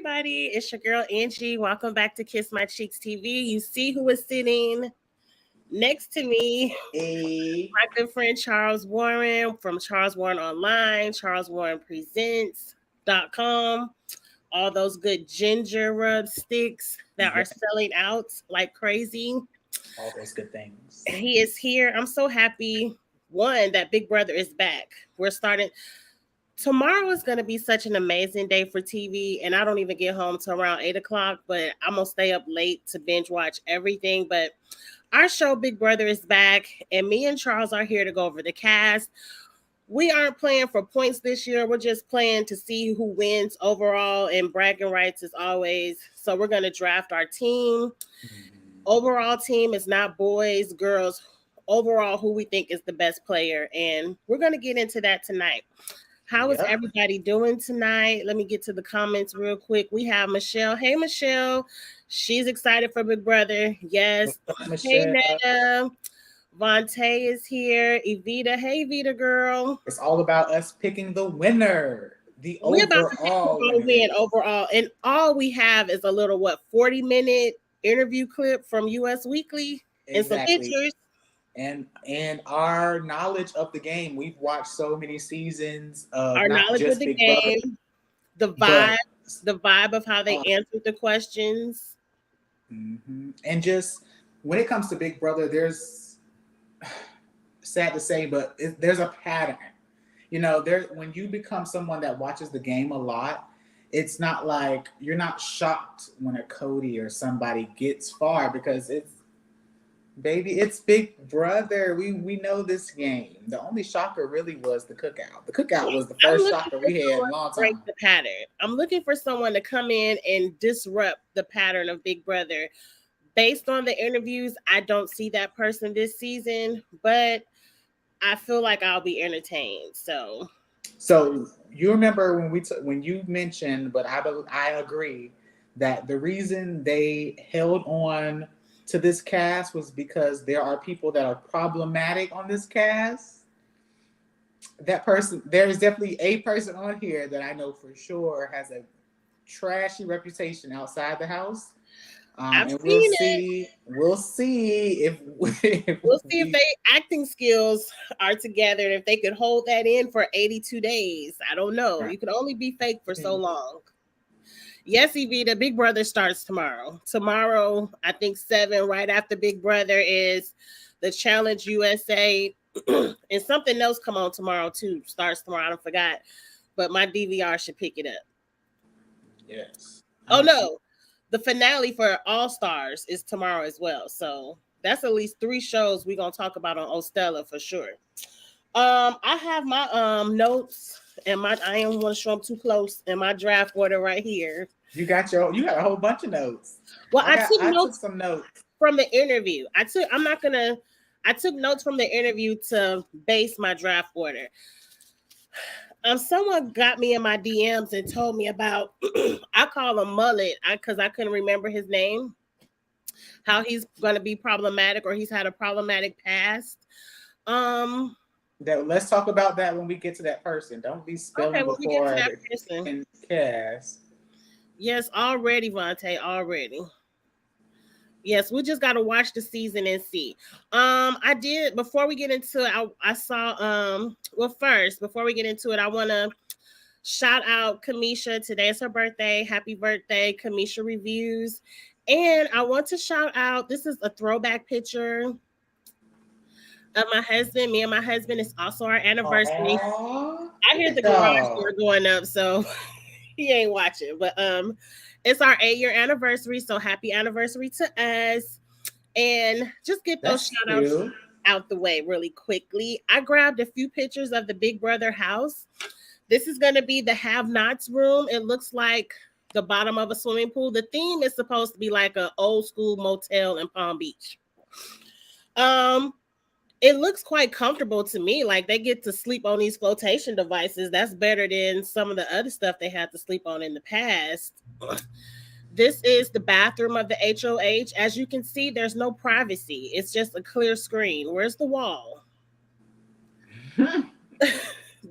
everybody. It's your girl Angie. Welcome back to Kiss My Cheeks TV. You see who is sitting next to me. A My good friend Charles Warren from Charles Warren Online, Charles Warren Presents.com. All those good ginger rub sticks that are selling out like crazy. all those good things. He is here. I'm so happy. One, that Big Brother is back. We're starting. Tomorrow is going to be such an amazing day for TV, and I don't even get home till around 8 o'clock, but I'm going to stay up late to binge watch everything. But our show, Big Brother, is back, and me and Charles are here to go over the cast. We aren't playing for points this year. We're just playing to see who wins overall, and bragging rights as always. So we're going to draft our team. Overall team is not boys, girls. Overall, who we think is the best player, and we're going to get into that tonight. How is everybody doing tonight? Let me get to the comments real quick. We have Michelle. Hey, Michelle. She's excited for Big Brother. Yes. Hey, Netta. Vontae is here. Evita. Hey, Evita girl. It's all about us picking the winner. We're about to pick who win overall. And all we have is a little, 40-minute interview clip from US Weekly and some pictures. And our knowledge of the game. We've watched so many seasons of our not knowledge just of the Big game, Brother, the vibe of how they answered the questions. And just when it comes to Big Brother, there's sad to say, but there's a pattern. You know, when you become someone that watches the game a lot, it's not like you're not shocked when a Cody or somebody gets far because it's Big Brother. We know this game. The only shocker really was the cookout. The cookout was the first shocker we had in a long time. Break the pattern. I'm looking for someone to come in and disrupt the pattern of Big Brother. Based on the interviews, I don't see that person this season, but I feel like I'll be entertained. So you remember when you mentioned, but I agree that the reason they held on to this cast was because there are people that are problematic on this cast. There is definitely a person on here that I know for sure has a trashy reputation outside the house. And we'll see if their acting skills are together and if they could hold that in for 82 days. I don't know. You can only be fake for so long. Yes, Evita, Big Brother starts tomorrow. Tomorrow, I think 7, right after Big Brother, is the Challenge USA. And something else come on tomorrow, too. Starts tomorrow. I forgot. But my DVR should pick it up. Yes. Oh, no. The finale for All Stars is tomorrow as well. So that's at least 3 shows we're going to talk about on Ostella for sure. I have my notes and I don't want to show them too close in my draft order right here. You got a whole bunch of notes. Well, I took some notes from the interview. I took notes from the interview to base my draft order. Someone got me in my DMs and told me about I call him Mullet because I couldn't remember his name. How he's going to be problematic or he's had a problematic past. Let's talk about that when we get to that person. Don't be spilling before we get to that person. Cast. Yes, already, Vontae, already. Yes, we just got to watch the season and see. I did, before we get into it, I saw, first, before we get into it, I want to shout out Kamisha. Today is her birthday. Happy birthday, Kamisha Reviews. And I want to shout out, this is a throwback picture of my husband. Me and my husband, is also our anniversary. I hear the garage door going up, so he ain't watching. But it's our 8-year anniversary, so happy anniversary to us. And just get those shout outs out the way really quickly. I grabbed a few pictures of the Big Brother house. This is going to be the have-nots room. It looks like the bottom of a swimming pool. The theme is supposed to be like an old school motel in Palm Beach. It looks quite comfortable to me. Like they get to sleep on these flotation devices. That's better than some of the other stuff they had to sleep on in the past. This is the bathroom of the HOH. As you can see, there's no privacy. It's just a clear screen. Where's the wall?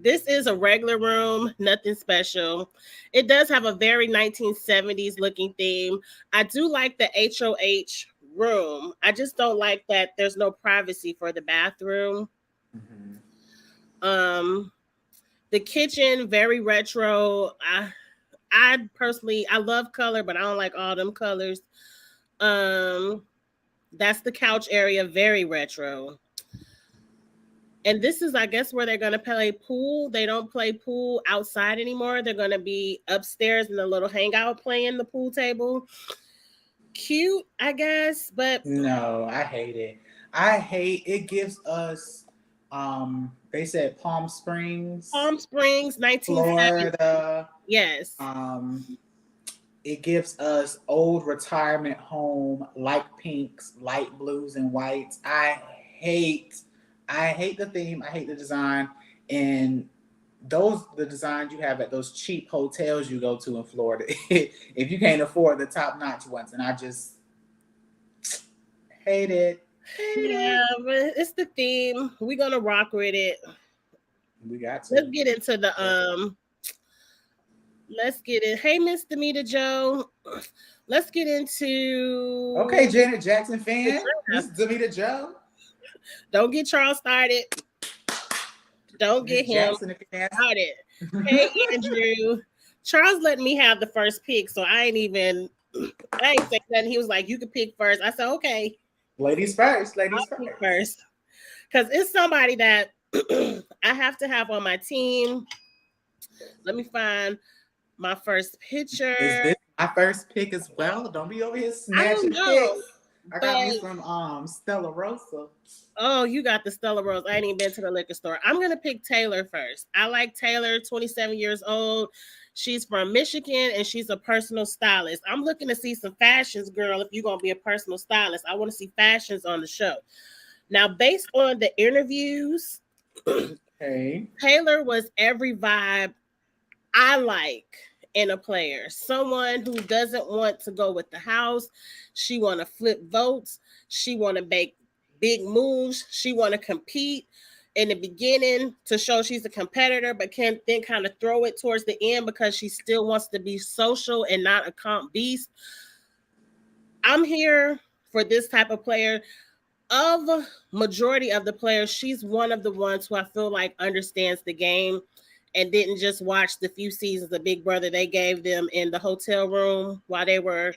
This is a regular room, nothing special. It does have a very 1970s looking theme. I do like the HOH room. I just don't like that there's no privacy for the bathroom. Mhm. Um, the kitchen, very retro. I personally I love color, but I don't like all them colors. Um, that's the couch area, very retro. And this is, I guess, where they're gonna play pool. They don't play pool outside anymore. They're gonna be upstairs in the little hangout playing the pool table. Cute, I guess, but No, I hate it. I hate it. Gives us, they said Palm Springs, Palm Springs, 1970. Florida. Yes. Um, it gives us old retirement home, light pinks, light blues, and whites. Hate, I hate the theme. I hate the design, and the designs you have at those cheap hotels you go to in Florida. If you can't afford the top notch ones, and I just hate it. Hate it. Yeah, but it's the theme. We're gonna rock with it. We got Let's to. get into the let's get in. Hey, Miss Demita Joe. Let's get into Okay, Janet Jackson fan. Miss Demita Joe. Don't get Charles started. Don't Miss get him Jackson if you ask. started. Hey, Andrew. Charles let me have the first pick, so I ain't saying nothing. He was like, "You can pick first." I said, "Okay, Ladies first. Ladies I'll pick first. first," because it's somebody that I have to have on my team. Let me find my first picture. Is this my first pick as well? Don't be over here I don't snatching know, picks. I got but me some Stella Rosa. oh, you got the Stella Rose. I ain't even been to the liquor store. I'm gonna pick Taylor first. I like Taylor, 27 years old. She's from Michigan and she's a personal stylist. I'm looking to see some fashions, girl. If you're gonna be a personal stylist, I want to see fashions on the show. Now, based on the interviews, Hey. Taylor was every vibe I like in a player. Someone who doesn't want to go with the house. She want to flip votes. She want to make big moves. She want to compete in the beginning to show she's a competitor, but can then kind of throw it towards the end because she still wants to be social and not a comp beast. I'm here for this type of player. Of majority of the players, she's one of the ones who I feel like understands the game and didn't just watch the few seasons of Big Brother they gave them in the hotel room while they were,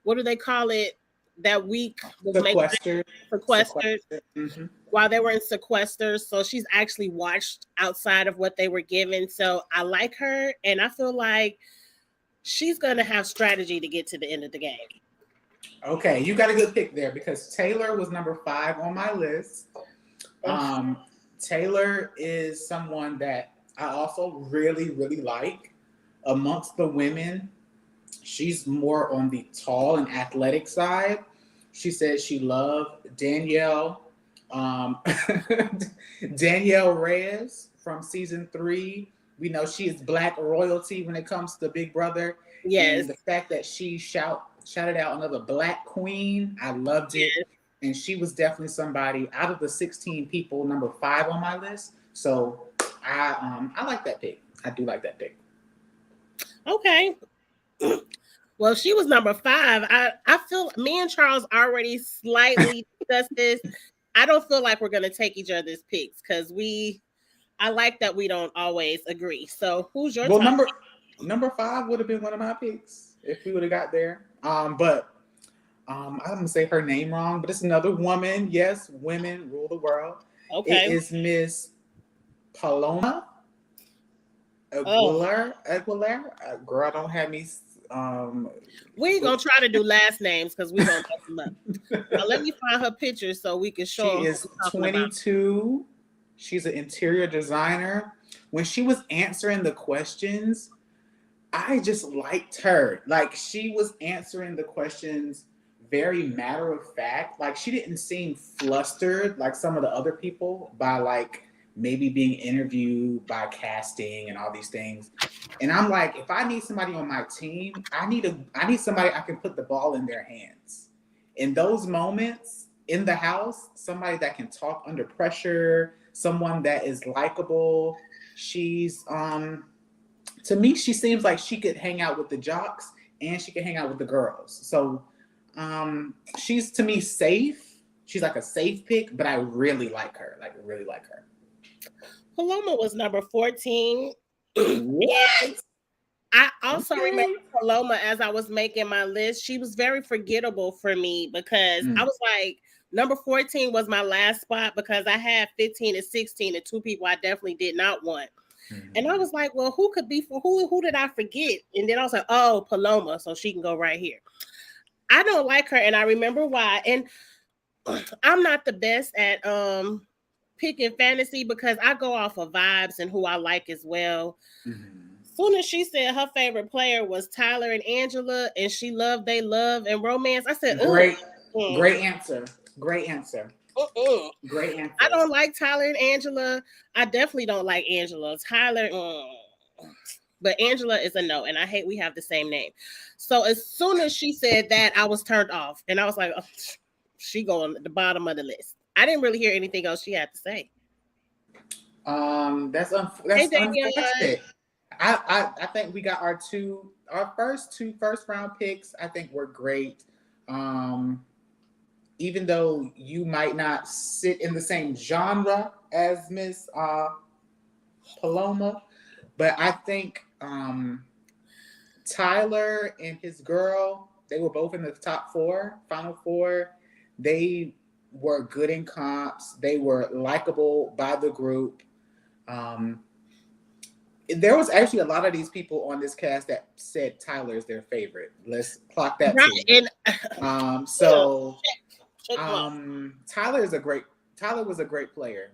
what do they call it? That week was Sequestered. sequestered Mm-hmm. while they were in sequester. So she's actually watched outside of what they were given. So I like her, and I feel like she's gonna have strategy to get to the end of the game. Okay, you got a good pick there because Taylor was number 5 on my list. Taylor is someone that I also really, really like. Amongst the women, she's more on the tall and athletic side. She said she loved Danielle, Danielle Reyes from season 3. We know she is Black royalty when it comes to Big Brother. Yes. And the fact that she shouted out another Black queen, I loved it. Yes. And she was definitely somebody out of the 16 people, number 5 on my list. So I like that pick. I do like that pick. Okay. Well, she was number 5. I feel me and Charles already slightly discussed this. I don't feel like we're gonna take each other's picks because I like that we don't always agree. So who's your Well, top? number 5 would have been one of my picks if we would have got there. But I'm gonna say her name wrong, but it's another woman. Yes, women rule the world. Okay. It is Miss Paloma Oh. Aguilera. Girl, don't have me. We ain't gonna try to do last names because we gonna mess them up. Now, let me find her picture so we can show She them is 22. She's an interior designer. When she was answering the questions, I just liked her. Like, she was answering the questions very matter of fact. Like, she didn't seem flustered like some of the other people by like maybe being interviewed by casting and all these things. And I'm like, if I need somebody on my team, I need somebody I can put the ball in their hands. In those moments in the house, somebody that can talk under pressure, someone that is likable. She's to me, she seems like she could hang out with the jocks and she could hang out with the girls. So she's to me safe. She's like a safe pick, but I really like her. Like really like her. Paloma was number 14. What? I also remember Paloma as I was making my list. She was very forgettable for me because I was like, number 14 was my last spot because I had 15 and 16 and two people I definitely did not want. And I was like, well, who could be for who did I forget? And then I was like, oh, Paloma, so she can go right here. I don't like her, and I remember why. And I'm not the best at picking fantasy because I go off of vibes and who I like as well. Soon as she said her favorite player was Tyler and Angela, and she loved they love and romance, I said, great answer. Great answer. Great answer. I don't like Tyler and Angela. I definitely don't like Angela. Tyler, but Angela is a no, and I hate we have the same name. So as soon as she said that, I was turned off, and I was like, oh, she going at the bottom of the list. I didn't really hear anything else she had to say. That's unfortunate. I think we got our first two first round picks. I think were great. Even though you might not sit in the same genre as Miss Paloma, but I think Tyler and his girl, they were both in the top final four. They were good in comps. They were likable by the group. There was actually a lot of these people on this cast that said Tyler is their favorite. Let's clock that too. Tyler was a great player.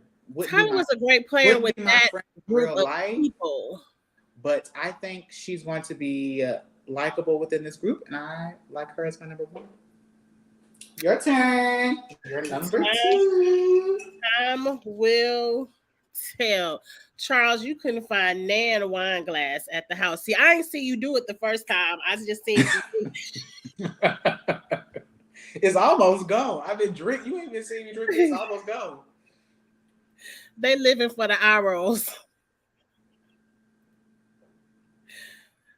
Tyler was a great player with that group of people. But I think she's going to be likable within this group, and I like her as my number one. Your turn. Your number two. Time will tell. Charles, you couldn't find Nan Wineglass at the house. See, I didn't see you do it the first time. I just seen you. It's almost gone. I've been drinking. You ain't been seeing me drinking. It's almost gone. They living for the arrows.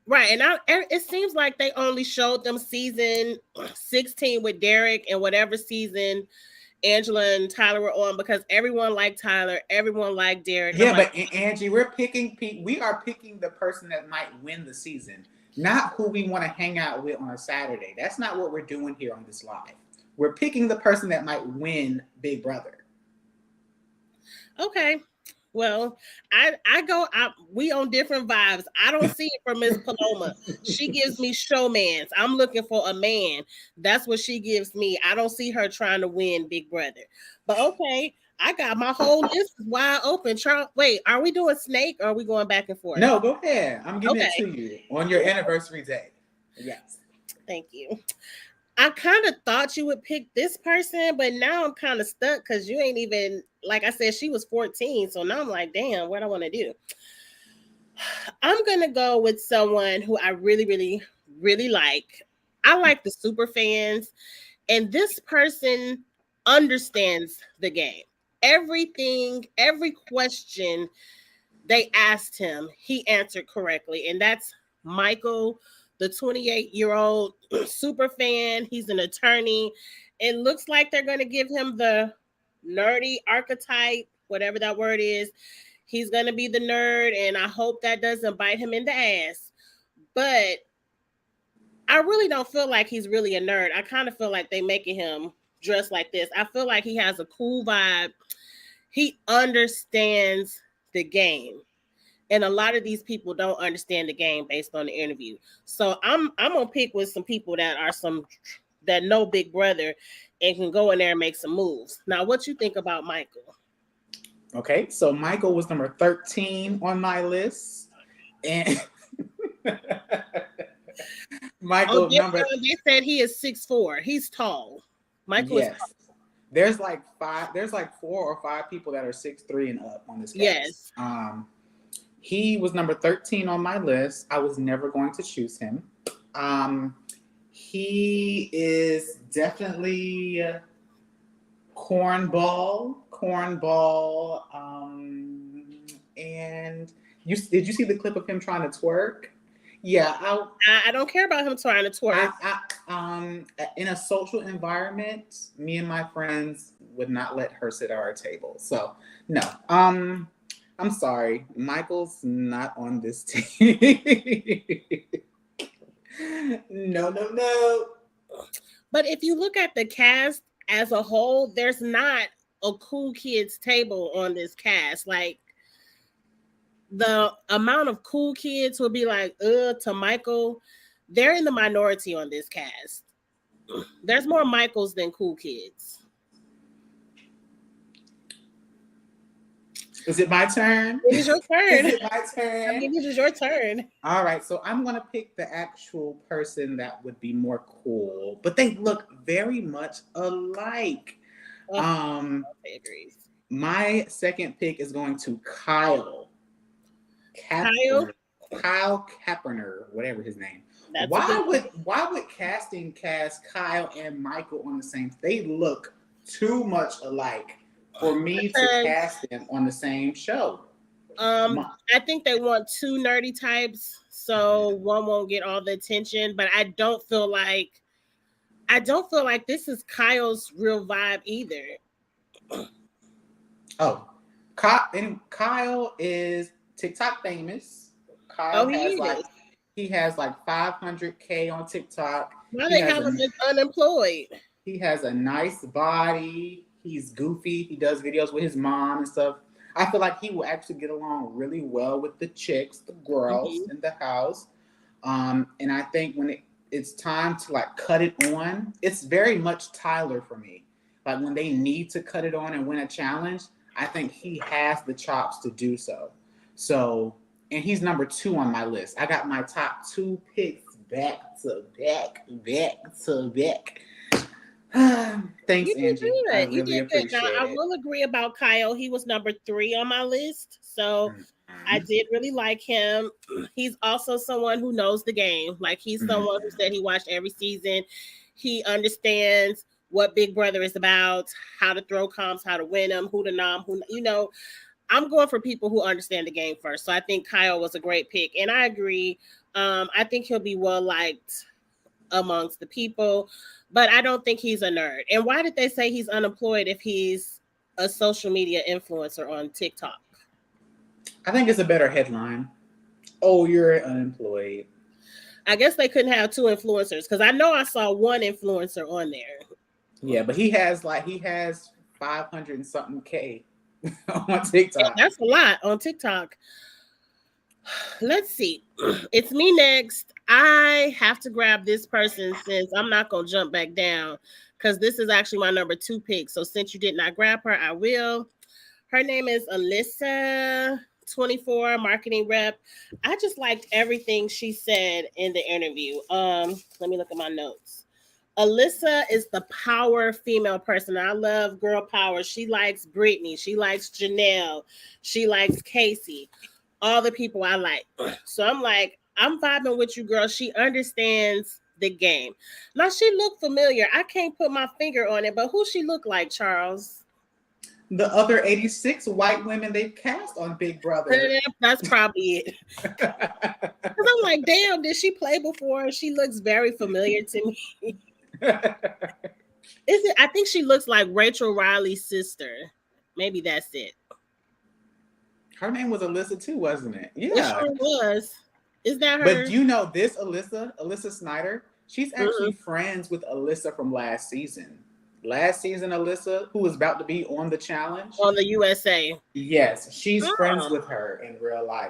Right, and it seems like they only showed them season 16 with Derek and whatever season Angela and Tyler were on because everyone liked Tyler, everyone liked Derek. Yeah, but Angie, we are picking the person that might win the season, not who we want to hang out with on a Saturday. That's not what we're doing here on this live. We're picking the person that might win Big Brother. Okay. Well, we on different vibes. I don't see it from Miss Paloma. She gives me showmans. I'm looking for a man. That's what she gives me. I don't see her trying to win Big Brother. But okay, I got my whole list wide open. Charles, wait, are we doing Snake or are we going back and forth? No, go ahead. I'm giving it to you on your anniversary day. Yes. Thank you. I kind of thought you would pick this person, but now I'm kind of stuck because you ain't even, like I said, she was 14. So now I'm like, damn, what do I want to do? I'm going to go with someone who I really, really, really like. I like the super fans. And this person understands the game. Everything, every question they asked him, he answered correctly. And that's Michael, the 28-year-old super fan. He's an attorney. It looks like they're going to give him the nerdy archetype, whatever that word is. He's going to be the nerd, and I hope that doesn't bite him in the ass. But I really don't feel like he's really a nerd. I kind of feel like they making him dress like this. I feel like he has a cool vibe. He understands the game. And a lot of these people don't understand the game based on the interview. So I'm gonna pick with some people that know Big Brother and can go in there and make some moves. Now, what you think about Michael? Okay, so Michael was number 13 on my list, and Michael they said he is 6'4". He's tall. Michael is tall. There's like 4 or 5 people that are 6'3" and up on this cast. Yes. He was number 13 on my list. I was never going to choose him. He is definitely cornball, and did you see the clip of him trying to twerk? Yeah, I don't care about him trying to twerk. In a social environment, me and my friends would not let her sit at our table. So no. I'm sorry, Michael's not on this team. No. But if you look at the cast as a whole, there's not a cool kids table on this cast. Like, the amount of cool kids will be like, to Michael, they're in the minority on this cast. There's more Michaels than cool kids. Is it my turn? It is your turn. Is it my turn? I mean, it is your turn. All right, so I'm going to pick the actual person that would be more cool, but they look very much alike. I agree. My second pick is going to Kyle Kaepernick, whatever his name. Why would casting cast Kyle and Michael on the same? They look too much alike for me to cast them on the same show. I think they want two nerdy types, so one won't get all the attention. But I don't feel like this is Kyle's real vibe either. Oh, Kyle is TikTok famous. Kyle he has like 500K on TikTok. Why they have him unemployed? He has a nice body. He's goofy. He does videos with his mom and stuff. I feel like he will actually get along really well with the chicks, the girls in the house. And I think when it's time to like cut it on, it's very much Tyler for me. Like when they need to cut it on and win a challenge, I think he has the chops to do so. So, and he's number 2 on my list. I got my top 2 picks back to back. Thanks, Angie. I really appreciate it. I will agree about Kyle. He was number 3 on my list. So I did really like him. He's also someone who knows the game. Like he's someone who said he watched every season. He understands what Big Brother is about, how to throw comps, how to win them, who to nom, I'm going for people who understand the game first. So I think Kyle was a great pick. And I agree. I think he'll be well liked amongst the people, but I don't think he's a nerd. And why did they say he's unemployed if he's a social media influencer on TikTok? I think it's a better headline. Oh, you're unemployed. I guess they couldn't have 2 influencers because I know I saw one influencer on there. Yeah, but he has 500 and something K on TikTok. Yeah, that's a lot on TikTok. Let's see. It's me next. I have to grab this person since I'm not going to jump back down because this is actually my number 2 pick. So since you did not grab her, I will. Her name is Alyssa, 24, marketing rep. I just liked everything she said in the interview. Let me look at my notes. Alyssa is the power female person. I love girl power. She likes Brittany. She likes Janelle. She likes Casey. All the people I like. So I'm like, I'm vibing with you, girl. She understands the game. Now, she looked familiar. I can't put my finger on it, but who she look like, Charles? The other 86 white women they've cast on Big Brother. That's probably it. Because I'm like, damn, did she play before? She looks very familiar to me. I think she looks like Rachel Riley's sister. Maybe that's it. Her name was Alyssa too, wasn't it? Yeah, it sure was. Is that her? But you know this Alyssa Snyder? She's actually friends with Alyssa from last season. Last season, Alyssa, who was about to be on the challenge. On the USA. Yes, she's friends with her in real life.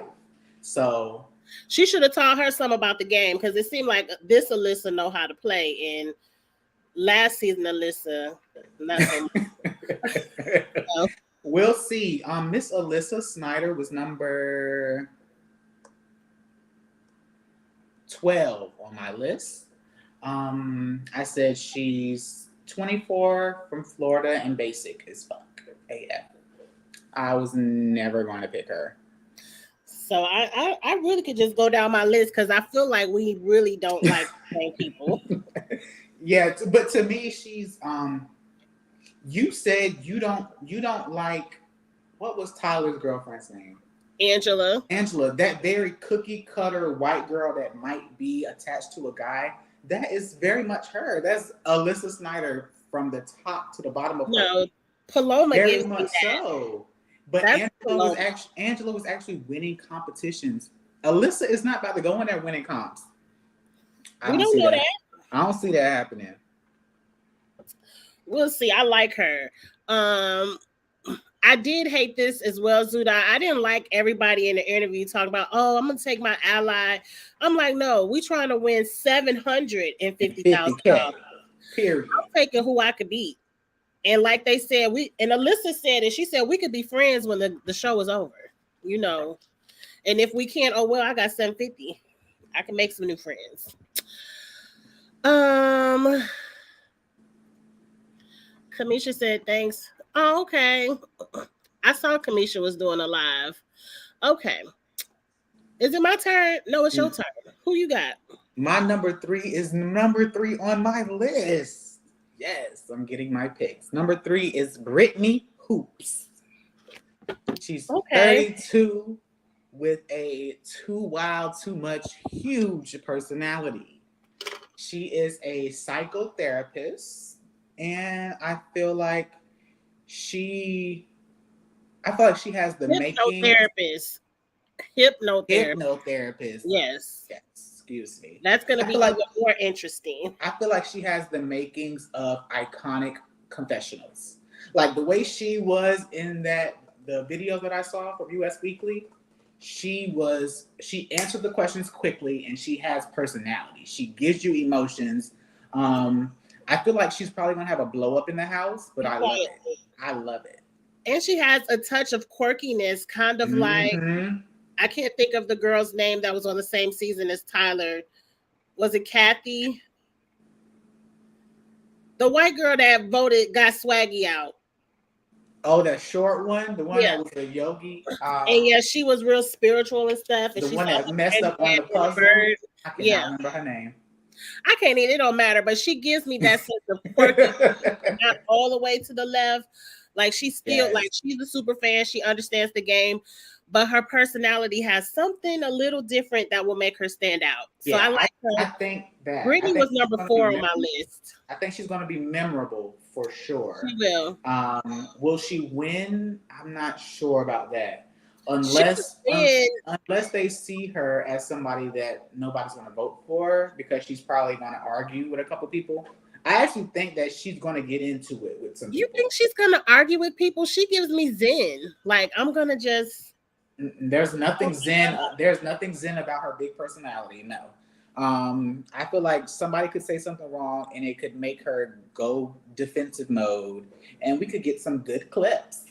So she should have taught her some about the game because it seemed like this Alyssa know how to play. And last season, Alyssa, not so much. We'll see. Miss Alyssa Snyder was number 12 on my list. I said she's 24 from Florida and basic as fuck. AF. I was never going to pick her. So I really could just go down my list because I feel like we really don't like the same people. Yeah, but to me, she's you said you don't like, what was Tyler's girlfriend's name? Angela. Angela, that very cookie cutter white girl that might be attached to a guy, that is very much her. That's Alyssa Snyder from the top to the bottom of her. No, Paloma Very gives me much that. so. But That's Paloma. Angela was actually winning competitions. Alyssa is not about to go in there winning comps. We don't know that. I don't see that happening. We'll see. I like her. I did hate this as well, Zuda. I didn't like everybody in the interview talking about, oh, I'm gonna take my ally. I'm like, no, we trying to win $750,000. Period. I'm taking who I could beat. And like they said, and Alyssa said it, she said we could be friends when the show is over, you know. And if we can't, oh well, I got 750. I can make some new friends. Kamisha said thanks. Oh, okay. I saw Kamisha was doing a live. Okay. Is it my turn? No, it's your turn. Who you got? My number 3 is number 3 on my list. Yes, I'm getting my picks. Number 3 is Brittany Hoops. She's 32 with a too wild, too much, huge personality. She is a psychotherapist, and I feel like she has the hypnotherapist. Hypnotherapist. Yes. Excuse me. That's going to be like more interesting. I feel like she has the makings of iconic confessionals. Like the way she was in the video that I saw from US Weekly, she answered the questions quickly and she has personality. She gives you emotions. I feel like she's probably going to have a blow up in the house, but I love it. I love it. And she has a touch of quirkiness, kind of like, I can't think of the girl's name that was on the same season as Tyler. Was it Kathy? The white girl that voted got Swaggy out. Oh, that short one? The one that was a yogi? And yeah, she was real spiritual and stuff. And the one that messed up on the puzzle? I cannot remember her name. I can't even, it don't matter, but she gives me that sense of quirky, not all the way to the left. Like she's still, like she's a super fan. She understands the game. But her personality has something a little different that will make her stand out. So I like her. I think that Brittany was number 4 on my list. I think she's going to be memorable for sure. She will. Will she win? I'm not sure about that. Unless they see her as somebody that nobody's going to vote for because she's probably going to argue with a couple people. I actually think that she's going to get into it with some people. You think she's going to argue with people? She gives me zen. Like, I'm going to just... There's nothing zen. There's nothing zen about her big personality. No, I feel like somebody could say something wrong and it could make her go defensive mode, and we could get some good clips.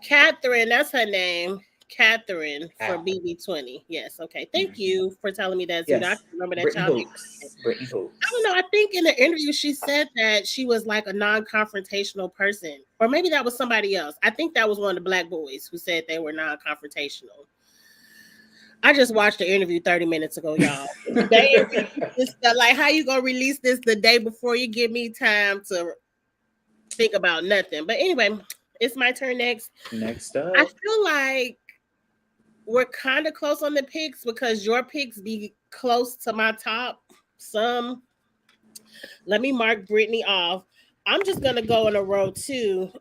Catherine, that's her name. Catherine for BB20. Yes. Okay. Thank you for telling me that. Yes. I can remember that child. Brittany Hoops. I don't know. I think in the interview she said that she was like a non-confrontational person, or maybe that was somebody else. I think that was one of the black boys who said they were non-confrontational. I just watched the interview 30 minutes ago, y'all. Like, how you gonna release this the day before you give me time to think about nothing? But anyway, it's my turn next. Next up, I feel like we're kind of close on the picks because your picks be close to my top. Some. Let me mark Brittany off. I'm just going to go in a row too.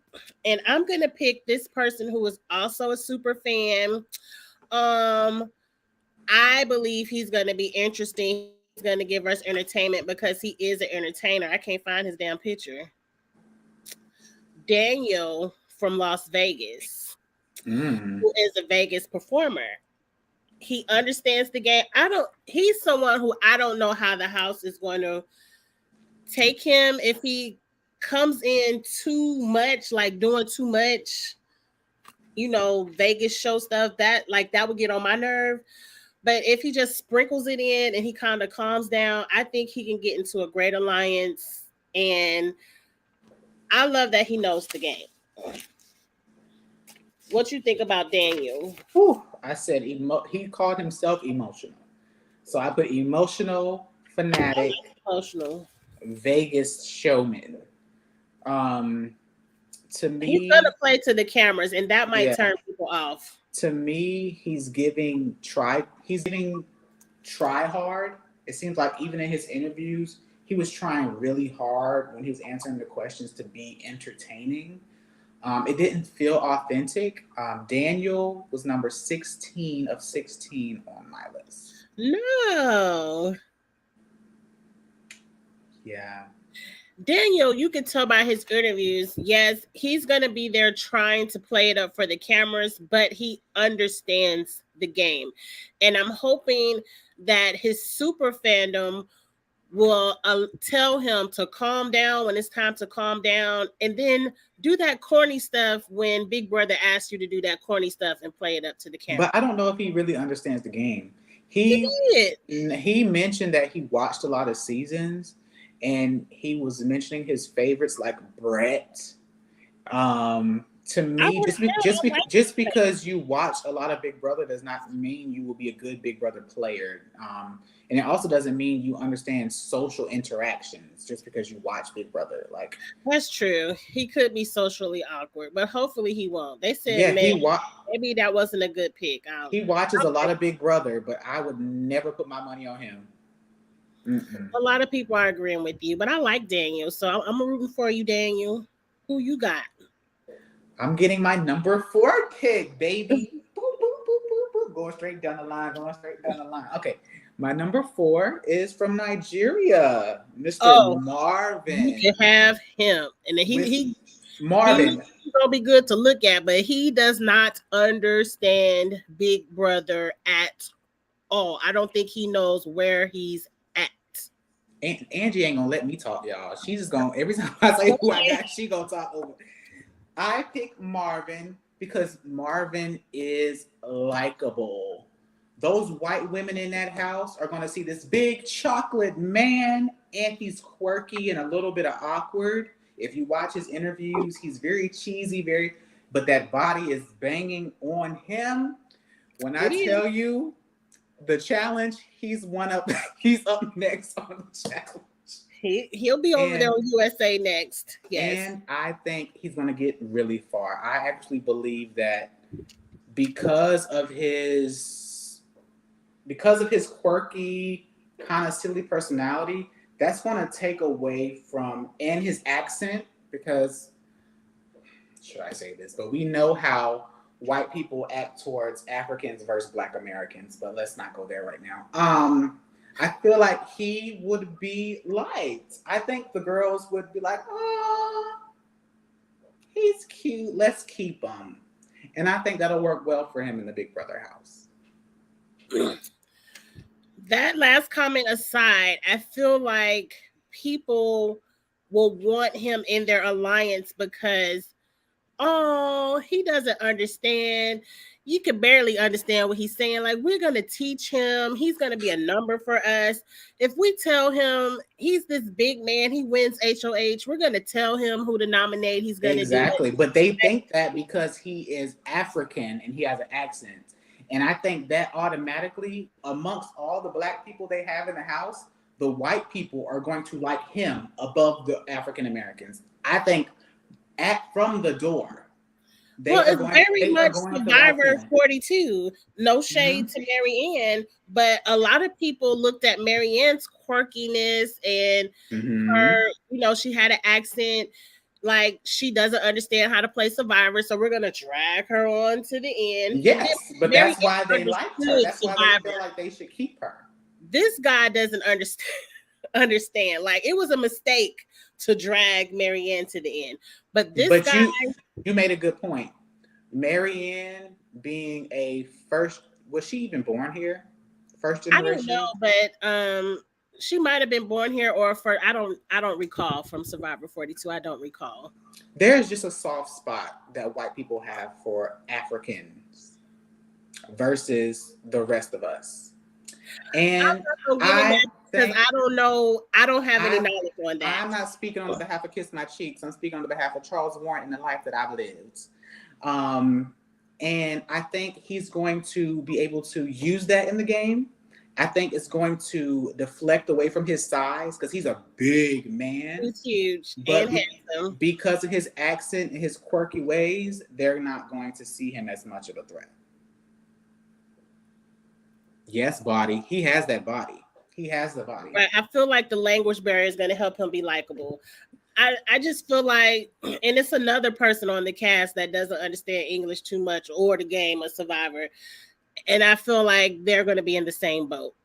And I'm going to pick this person who is also a super fan. I believe he's going to be interesting. He's going to give us entertainment because he is an entertainer. I can't find his damn picture. Daniel from Las Vegas. Who is a Vegas performer. He understands the game. He's someone who I don't know how the house is going to take him if he comes in too much, like doing too much, Vegas show stuff that would get on my nerve. But if he just sprinkles it in and he kind of calms down, I think he can get into a great alliance. And I love that he knows the game. What you think about Daniel? I said he called himself emotional. So I put emotional, fanatic, emotional, Vegas showman. To He's gonna me, play to the cameras, and that might yeah. turn people off. To me, he's giving try hard. It seems like even in his interviews, he was trying really hard when he was answering the questions to be entertaining. It didn't feel authentic. Daniel was number 16 of 16 on my list. No. Yeah. Daniel, you can tell by his interviews, yes, he's going to be there trying to play it up for the cameras, but he understands the game. And I'm hoping that his super fandom will tell him to calm down when it's time to calm down, and then do that corny stuff when Big Brother asks you to do that corny stuff and play it up to the camera. But I don't know if he really understands the game. He did. He mentioned that he watched a lot of seasons, and he was mentioning his favorites like Brett. To me, just because you watch a lot of Big Brother does not mean you will be a good Big Brother player. And it also doesn't mean you understand social interactions just because you watch Big Brother. Like, that's true. He could be socially awkward, but hopefully he won't. They said, yeah, maybe that wasn't a good pick. He watches a lot of Big Brother, but I would never put my money on him. Mm-mm. A lot of people are agreeing with you, but I like Daniel, so I'm rooting for you, Daniel. Who you got? I'm getting my number 4 pick, baby. Boop, boop, boop, boop, boop. Going straight down the line. Okay. My number 4 is from Nigeria, Mr. Marvin. You can have him. And he Marvin. He's gonna be good to look at, but he does not understand Big Brother at all. I don't think he knows where he's at. Angie ain't gonna let me talk, y'all. She's just gonna, every time I say who I got, she gonna talk over. I pick Marvin because Marvin is likable. Those white women in that house are going to see this big chocolate man, and he's quirky and a little bit of awkward. If you watch his interviews, he's very cheesy, but that body is banging on him. When I tell you the challenge, he's up next on the challenge. He'll be over there on USA next. Yes. And I think he's going to get really far. I actually believe that because of his quirky, kind of silly personality, that's going to take away from, and his accent, because, should I say this? But we know how white people act towards Africans versus Black Americans, but let's not go there right now. I feel like he would be liked. I think the girls would be like, oh, he's cute. Let's keep him. And I think that'll work well for him in the Big Brother house. That last comment aside, I feel like people will want him in their alliance because, oh, he doesn't understand. You can barely understand what he's saying. Like, we're going to teach him. He's going to be a number for us. If we tell him he's this big man, he wins HOH, we're going to tell him who to nominate. He's going to do it. Exactly. But they think that because he is African and he has an accent. And I think that automatically, amongst all the Black people they have in the house, the white people are going to like him above the African Americans. I think from the door. It's very much Survivor 42. No shade to Marianne, but a lot of people looked at Marianne's quirkiness and her, she had an accent. Like, she doesn't understand how to play Survivor, so we're gonna drag her on to the end. Yes, but that's why they liked her. That's why they feel like they should keep her. This guy doesn't understand. Like, it was a mistake to drag Marianne to the end. But guy, you made a good point. Marianne being a first, was she even born here? First generation? I don't know, but she might have been born here, or I don't recall from Survivor 42. I don't recall. There's just a soft spot that white people have for Africans versus the rest of us. And because I don't know, I don't have any knowledge on that. I'm not speaking on behalf of Kiss My Cheeks. I'm speaking on behalf of Charles Warren and the life that I've lived. And I think he's going to be able to use that in the game. I think it's going to deflect away from his size because he's a big man. He's huge But and handsome. because of his accent and his quirky ways, they're not going to see him as much of a threat. Yes, body. He has that body. He has the body. Right. I feel like the language barrier is going to help him be likable. I just feel like, and it's another person on the cast that doesn't understand English too much or the game of Survivor. And I feel like they're going to be in the same boat.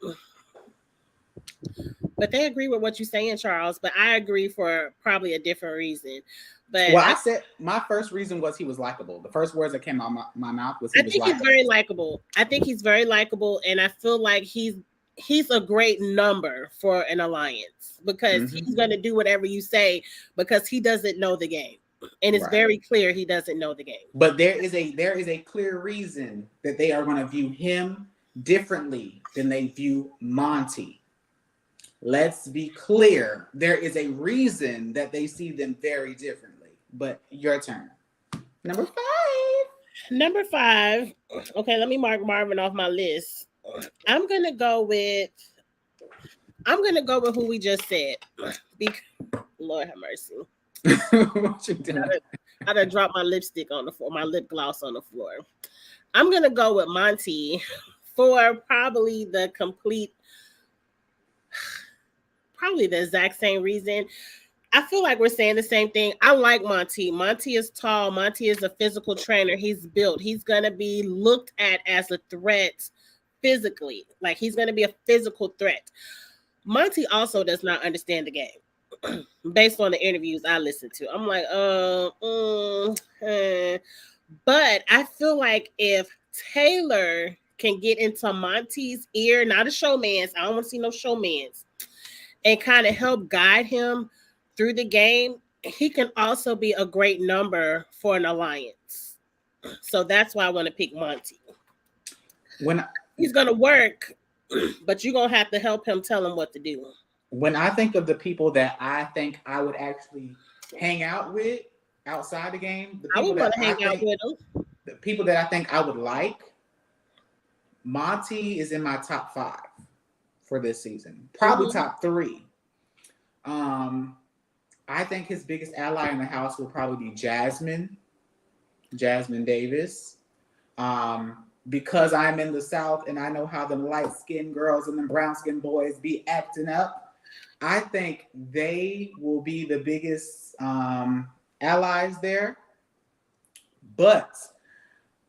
But they agree with what you're saying, Charles. But I agree for probably a different reason. But well, I said my first reason was he was likable. The first words that came out of my mouth was he was likable. He's very likable. I think he's very likable, and I feel like he's a great number for an alliance because he's going to do whatever you say because he doesn't know the game. And it's very clear he doesn't know the game. But there is a clear reason that they are going to view him differently than they view Monte. Let's be clear. There is a reason that they see them very differently. But your turn. Number 5. Number 5. Okay, let me mark Marvin off my list. I'm gonna go with who we just said. Lord have mercy. What you doing? I done dropped my lipstick on the floor, my lip gloss on the floor. I'm gonna go with Monte for probably the exact same reason. I feel like we're saying the same thing. I like Monte. Monte is tall. Monte is a physical trainer. He's built. He's going to be looked at as a threat physically. Like he's going to be a physical threat. Monte also does not understand the game based on the interviews I listened to. I'm like, But I feel like if Taylor can get into Monte's ear, not a showman's, I don't want to see no showman's, and kind of help guide him through the game, he can also be a great number for an alliance. So that's why I want to pick Monte. He's going to work, but you're going to have to help him tell him what to do. When I think of the people that I think I would actually hang out with outside the game, the people the people that I think I would like, Monte is in my top 5 for this season. Probably top 3. I think his biggest ally in the house will probably be Jasmine Davis. Because I'm in the South and I know how the light-skinned girls and the brown-skinned boys be acting up, I think they will be the biggest allies there. But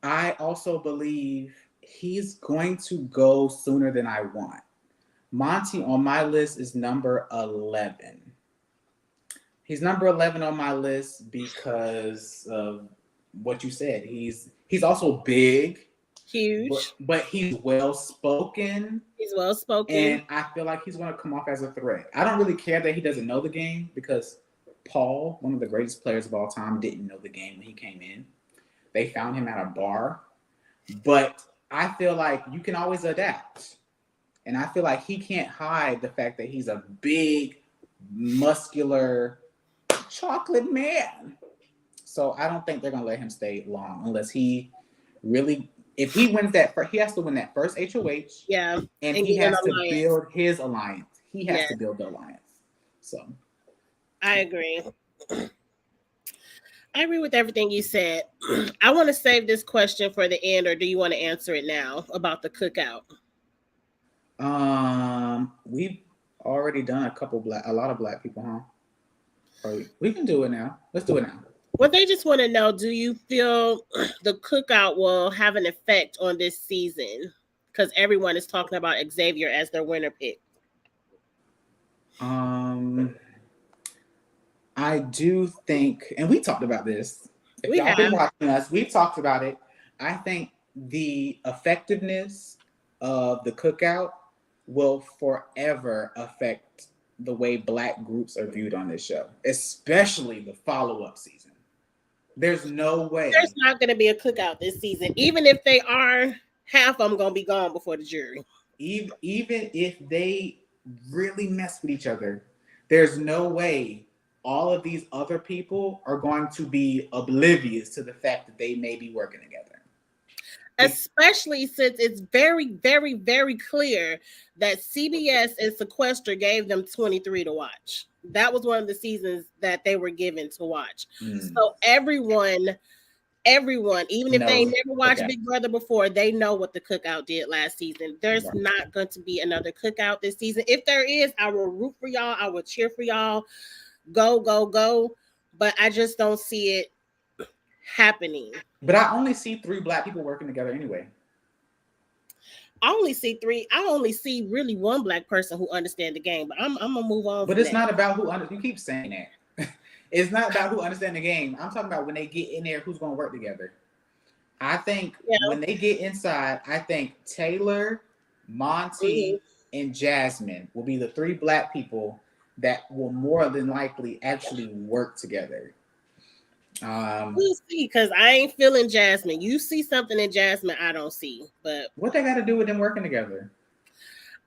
I also believe he's going to go sooner than I want. Monte on my list is number 11. He's number 11 on my list because of what you said. He's also big. Huge. But he's well-spoken. He's well-spoken. And I feel like he's going to come off as a threat. I don't really care that he doesn't know the game because Paul, one of the greatest players of all time, didn't know the game when he came in. They found him at a bar. But I feel like you can always adapt. And I feel like he can't hide the fact that he's a big, muscular, chocolate man. So I don't think they're going to let him stay long unless he really, if he wins that, he has to win that first HOH. Yeah. And he has to build his alliance. He has to build the alliance. So I agree. I agree with everything you said. I want to save this question for the end, or do you want to answer it now about the cookout? We've already done a lot of black people, huh? We can do it now. Let's do it now. Well, they just want to know, do you feel the cookout will have an effect on this season? Because everyone is talking about Xavier as their winner pick. I do think, and we talked about this. If y'all been watching us, we've talked about it. I think the effectiveness of the cookout will forever affect the way black groups are viewed on this show, especially the follow-up season. There's no way. There's not going to be a cookout this season. Even if they are, half of them going to be gone before the jury. Even if they really mess with each other, there's no way all of these other people are going to be oblivious to the fact that they may be working together. Especially since it's very, very, very clear that CBS and Sequester gave them 23 to watch. That was one of the seasons that they were given to watch. So everyone, even if they never watched Big Brother before, they know what the Cookout did last season. There's not going to be another Cookout this season. If there is, I will root for y'all. I will cheer for y'all. Go, go, go. But I just don't see it happening. But I only see 3 Black people working together anyway. I only see 3. I only see really 1 Black person who understands the game. But I'm gonna move on. But it's not about who you keep saying that. It's not about who understands the game. I'm talking about when they get in there, who's gonna work together. I think when they get inside, I think Taylor, Monty, and Jasmine will be the 3 Black people that will more than likely actually work together. We'll see, because I ain't feeling Jasmine. You see something in Jasmine I don't see, but what they got to do with them working together?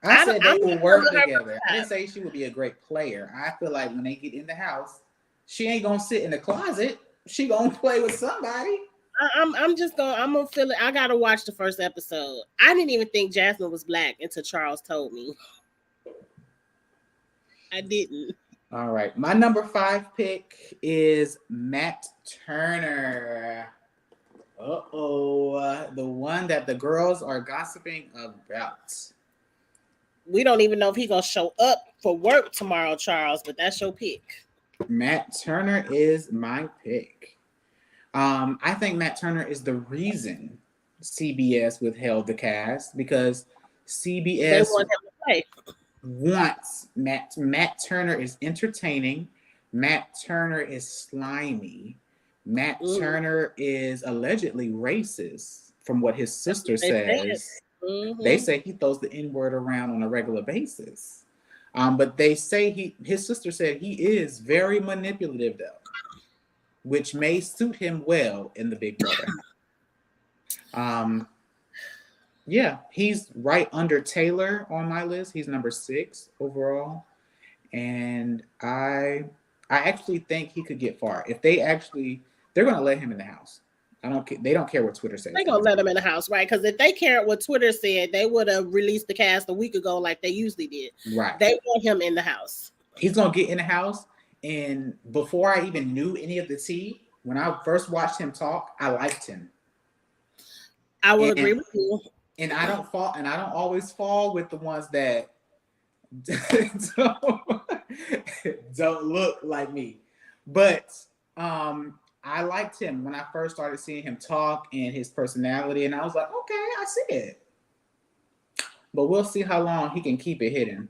I said they will work together. I didn't say she would be a great player. I feel like when they get in the house, she ain't gonna sit in the closet. She gonna play with somebody. I'm gonna feel it. I gotta watch the first episode. I didn't even think Jasmine was Black until Charles told me. I didn't. All right. My number 5 pick is Matt Turner. The one that the girls are gossiping about. We don't even know if he's gonna show up for work tomorrow, Charles, but that's your pick. Matt Turner is my pick. I think Matt Turner is the reason CBS withheld the cast, because CBS they want him to play. Once Matt Turner is entertaining, Matt Turner is slimy, Matt Turner is allegedly racist, from what his sister says. They say he throws the N-word around on a regular basis. But they say his sister said he is very manipulative, though, which may suit him well in the Big Brother. Yeah, he's right under Taylor on my list. He's number 6 overall. And I actually think he could get far. If they're going to let him in the house. They don't care what Twitter says. They're going to let him in the house, right? Because if they cared what Twitter said, they would have released the cast a week ago like they usually did. Right. They want him in the house. He's going to get in the house. And before I even knew any of the tea, when I first watched him talk, I liked him. I will agree with you. And I don't always fall with the ones that don't look like me. But I liked him when I first started seeing him talk and his personality, and I was like, okay, I see it. But we'll see how long he can keep it hidden.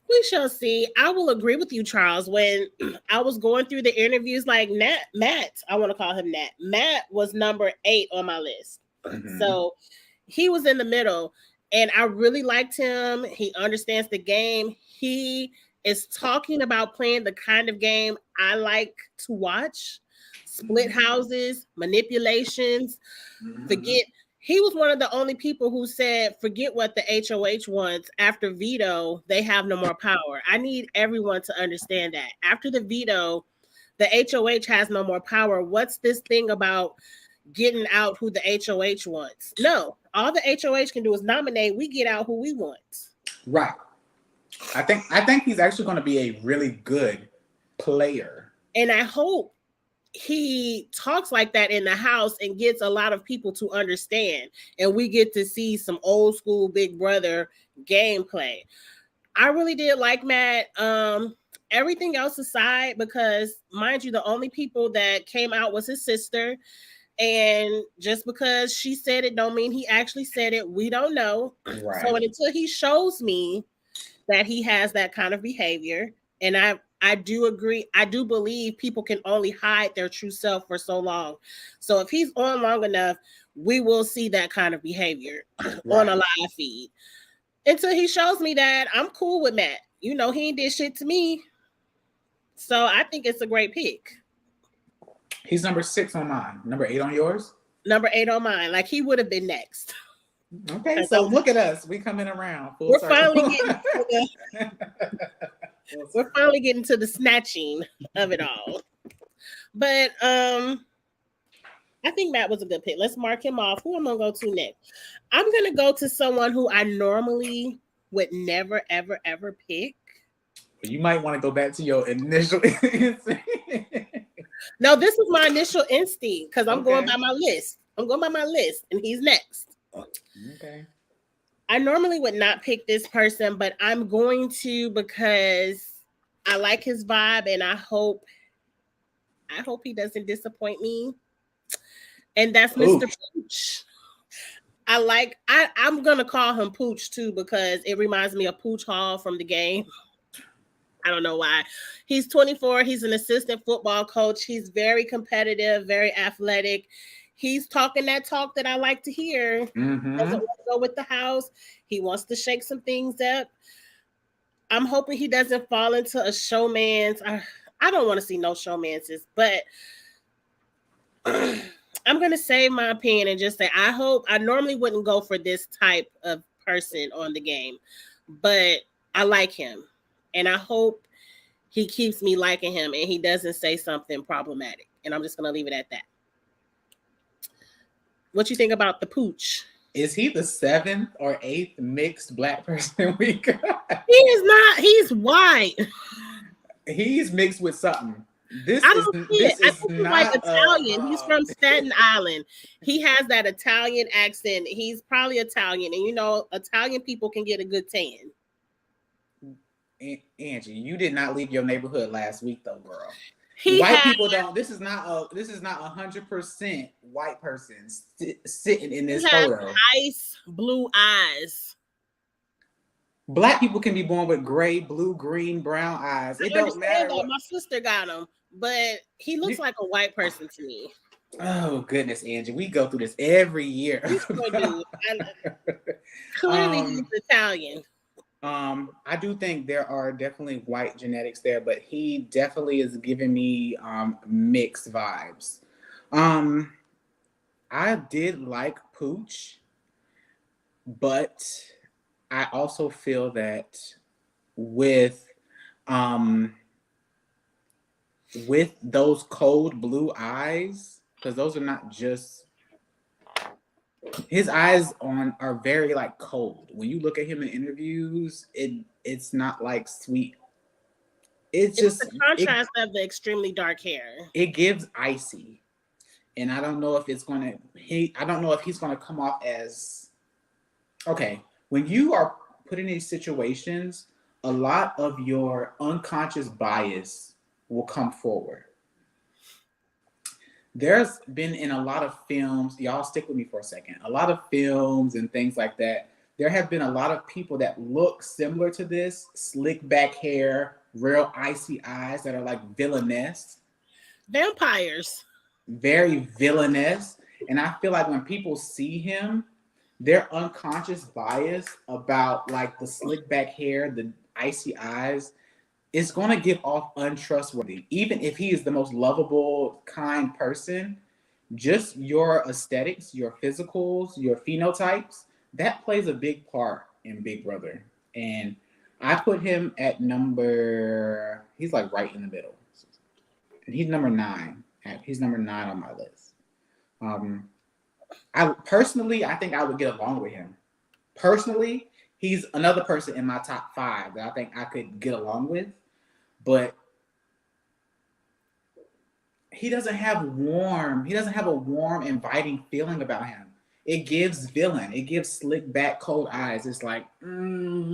We shall see. I will agree with you, Charles. When I was going through the interviews, like Matt, I want to call him Nat. Matt was number 8 on my list. So he was in the middle, and I really liked him. He understands the game. He is talking about playing the kind of game I like to watch. Split houses, manipulations. He was one of the only people who said, forget what the HOH wants. After veto, they have no more power. I need everyone to understand that. After the veto, the HOH has no more power. What's this thing about getting out who the HOH wants? No, all the HOH can do is nominate. We get out who we want. Right. I think he's actually going to be a really good player. And I hope he talks like that in the house and gets a lot of people to understand. And we get to see some old school Big Brother gameplay. I really did like Matt. Everything else aside, because mind you, the only people that came out was his sister. And just because she said it don't mean he actually said it. We don't know. Right. So until he shows me that he has that kind of behavior, and I do agree. I do believe people can only hide their true self for so long. So if he's on long enough, we will see that kind of behavior on a live feed. Until he shows me that, I'm cool with Matt. You know, he ain't did shit to me. So I think it's a great pick. He's number 6 on mine. Number 8 on yours? Number 8 on mine. Like, he would have been next. Okay, so look at us. We coming around. We're finally getting to the snatching of it all. But I think Matt was a good pick. Let's mark him off. Who am I gonna go to next? I'm gonna go to someone who I normally would never, ever, ever pick. You might want to go back to your initial. No, this was my initial instinct because I'm going Okay. by my list. I'm going by my list, and he's next. Okay. I normally would not pick this person, but I'm going to because I like his vibe, and I hope he doesn't disappoint me. And that's Mr. Ooh. Pooch. I'm gonna call him Pooch too because it reminds me of Pooch Hall from the game. I don't know why. He's 24. He's an assistant football coach. He's very competitive, very athletic. He's talking that talk that I like to hear. Mm-hmm. Doesn't want to go with the house. He wants to shake some things up. I'm hoping he doesn't fall into a showman's. I don't want to see no showmances, but I'm going to save my opinion and just say I normally wouldn't go for this type of person on the game, but I like him. And I hope he keeps me liking him and he doesn't say something problematic. And I'm just going to leave it at that. What you think about the Pooch? Is he the 7th or 8th mixed black person we got? He is not. He's white. He's mixed with something. I think he's like Italian. He's from Staten Island. He has that Italian accent. He's probably Italian. And Italian people can get a good tan. Angie, you did not leave your neighborhood last week, though, girl. White people don't. This is not 100% white person sitting in this photo. Nice blue eyes. Black people can be born with gray, blue, green, brown eyes. It don't matter. My sister got him, but he looks like a white person to me. Oh goodness, Angie, we go through this every year. Clearly, he's Italian. I do think there are definitely white genetics there, but he definitely is giving me mixed vibes. I did like Pooch, but I also feel that with those cold blue eyes, because those are not just his eyes are very like cold. When you look at him in interviews, it's not like sweet. It's just the contrast of the extremely dark hair. It gives icy, and I don't know if it's gonna. I don't know if he's gonna come off as okay. When you are put in these situations, a lot of your unconscious bias will come forward. There's been in a lot of films, y'all stick with me for a second, a lot of films and things like that, there have been a lot of people that look similar to this, slick back hair, real icy eyes that are like villainous. Vampires. Very villainous. And I feel like when people see him, their unconscious bias about like the slick back hair, the icy eyes, it's going to give off untrustworthy. Even if he is the most lovable, kind person, just your aesthetics, your physicals, your phenotypes, that plays a big part in Big Brother. And I put him at he's like right in the middle. And he's number 9. He's number 9 on my list. I think I would get along with him. Personally, he's another person in my top 5 that I think I could get along with. But he doesn't have a warm, inviting feeling about him. It gives villain. It gives slick back, cold eyes. It's like, yeah.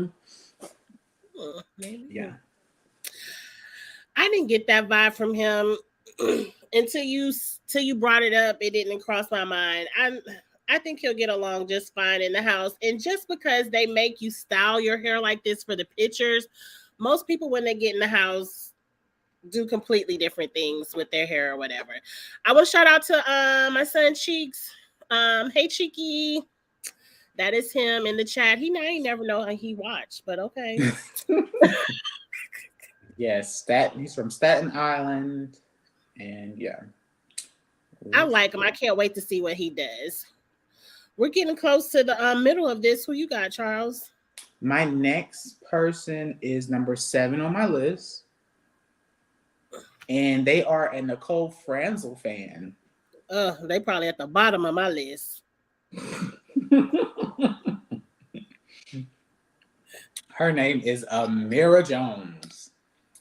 I didn't get that vibe from him until you brought it up. It didn't cross my mind. I think he'll get along just fine in the house. And just because they make you style your hair like this for the pictures, most people, when they get in the house, do completely different things with their hair or whatever. I want to shout out to my son Cheeks. Hey Cheeky, that is him in the chat. I ain't never know how he watched, but okay. Yes, he's from Staten Island, and yeah, I like him. I can't wait to see what he does. We're getting close to the middle of this. Who you got, Charles? My next person is number 7 on my list, and they are a Nicole Franzel fan. They probably at the bottom of my list. Her name is Amira Jones.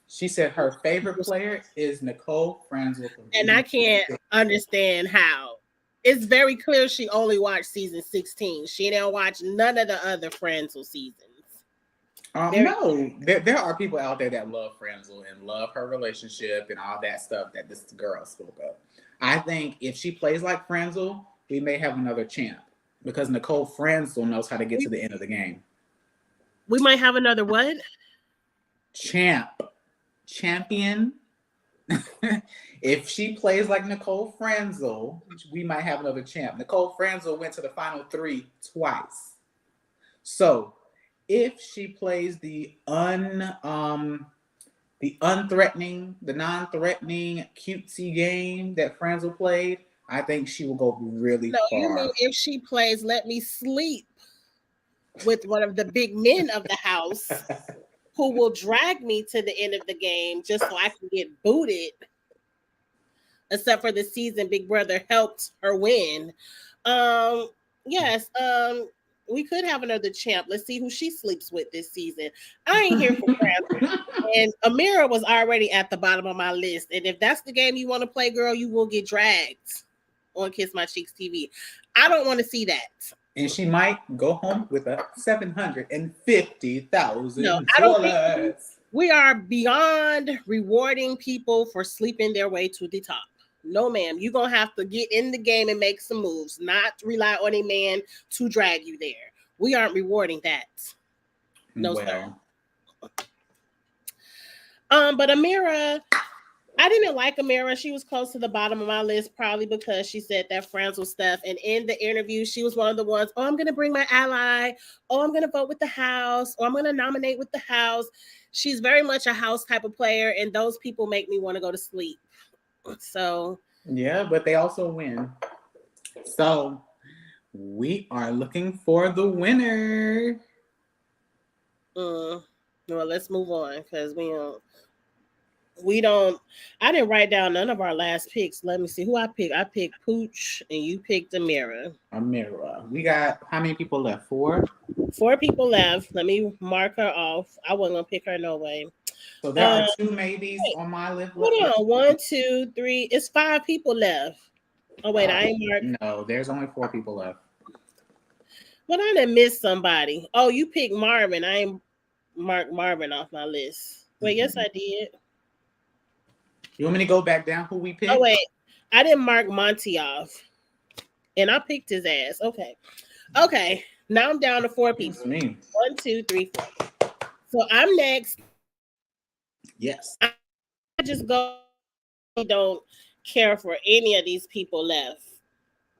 She said her favorite player is Nicole Franzel. And I can't understand how. It's very clear she only watched season 16. She didn't watch none of the other Franzel seasons. No, there are people out there that love Franzel and love her relationship and all that stuff that this girl spoke of. I think if she plays like Franzel, we may have another champ because Nicole Franzel knows how to get to the end of the game. We might have another what? Champion. If she plays like Nicole Franzel, we might have another champ. Nicole Franzel went to the final 3 twice. So if she plays the non-threatening, cutesy game that Franzel played, I think she will go really far. You mean if she plays Let Me Sleep with one of the big men of the house who will drag me to the end of the game just so I can get booted, except for the season Big Brother helped her win. Yes, we could have another champ. Let's see who she sleeps with this season. I ain't here for Franzel. And Amira was already at the bottom of my list. And if that's the game you want to play, girl, you will get dragged on Kiss My Cheeks TV. I don't want to see that. And she might go home with a $750,000. No, I don't think we are beyond rewarding people for sleeping their way to the top. No, ma'am. You're going to have to get in the game and make some moves, not rely on a man to drag you there. We aren't rewarding that. No, sir. But Amira, I didn't like Amira. She was close to the bottom of my list, probably because she said that Franzel stuff. And in the interview, she was one of the ones, oh, I'm going to bring my ally. Oh, I'm going to vote with the house. Or I'm going to nominate with the house. She's very much a house type of player. And those people make me want to go to sleep. So. Yeah, but they also win. So we are looking for the winner. Well, let's move on because we don't. I didn't write down none of our last picks. Let me see who I picked. I picked Pooch and you picked Amira. We got how many people left? 4? 4 people left. Let me mark her off. I wasn't gonna pick her no way. So there are 2 maybes on my list. Hold on. 1, 2, 3. It's 5 people left. Oh wait, I ain't marked. No, there's only 4 people left. But I didn't miss somebody. Oh, you picked Marvin. I ain't marked Marvin off my list. Wait, yes, I did. You want me to go back down who we picked? Oh, wait. I didn't mark Monty off. And I picked his ass. Okay. Now I'm down to 4 people. 1, 2, 3, 4. So I'm next. Yes. I just don't care for any of these people left.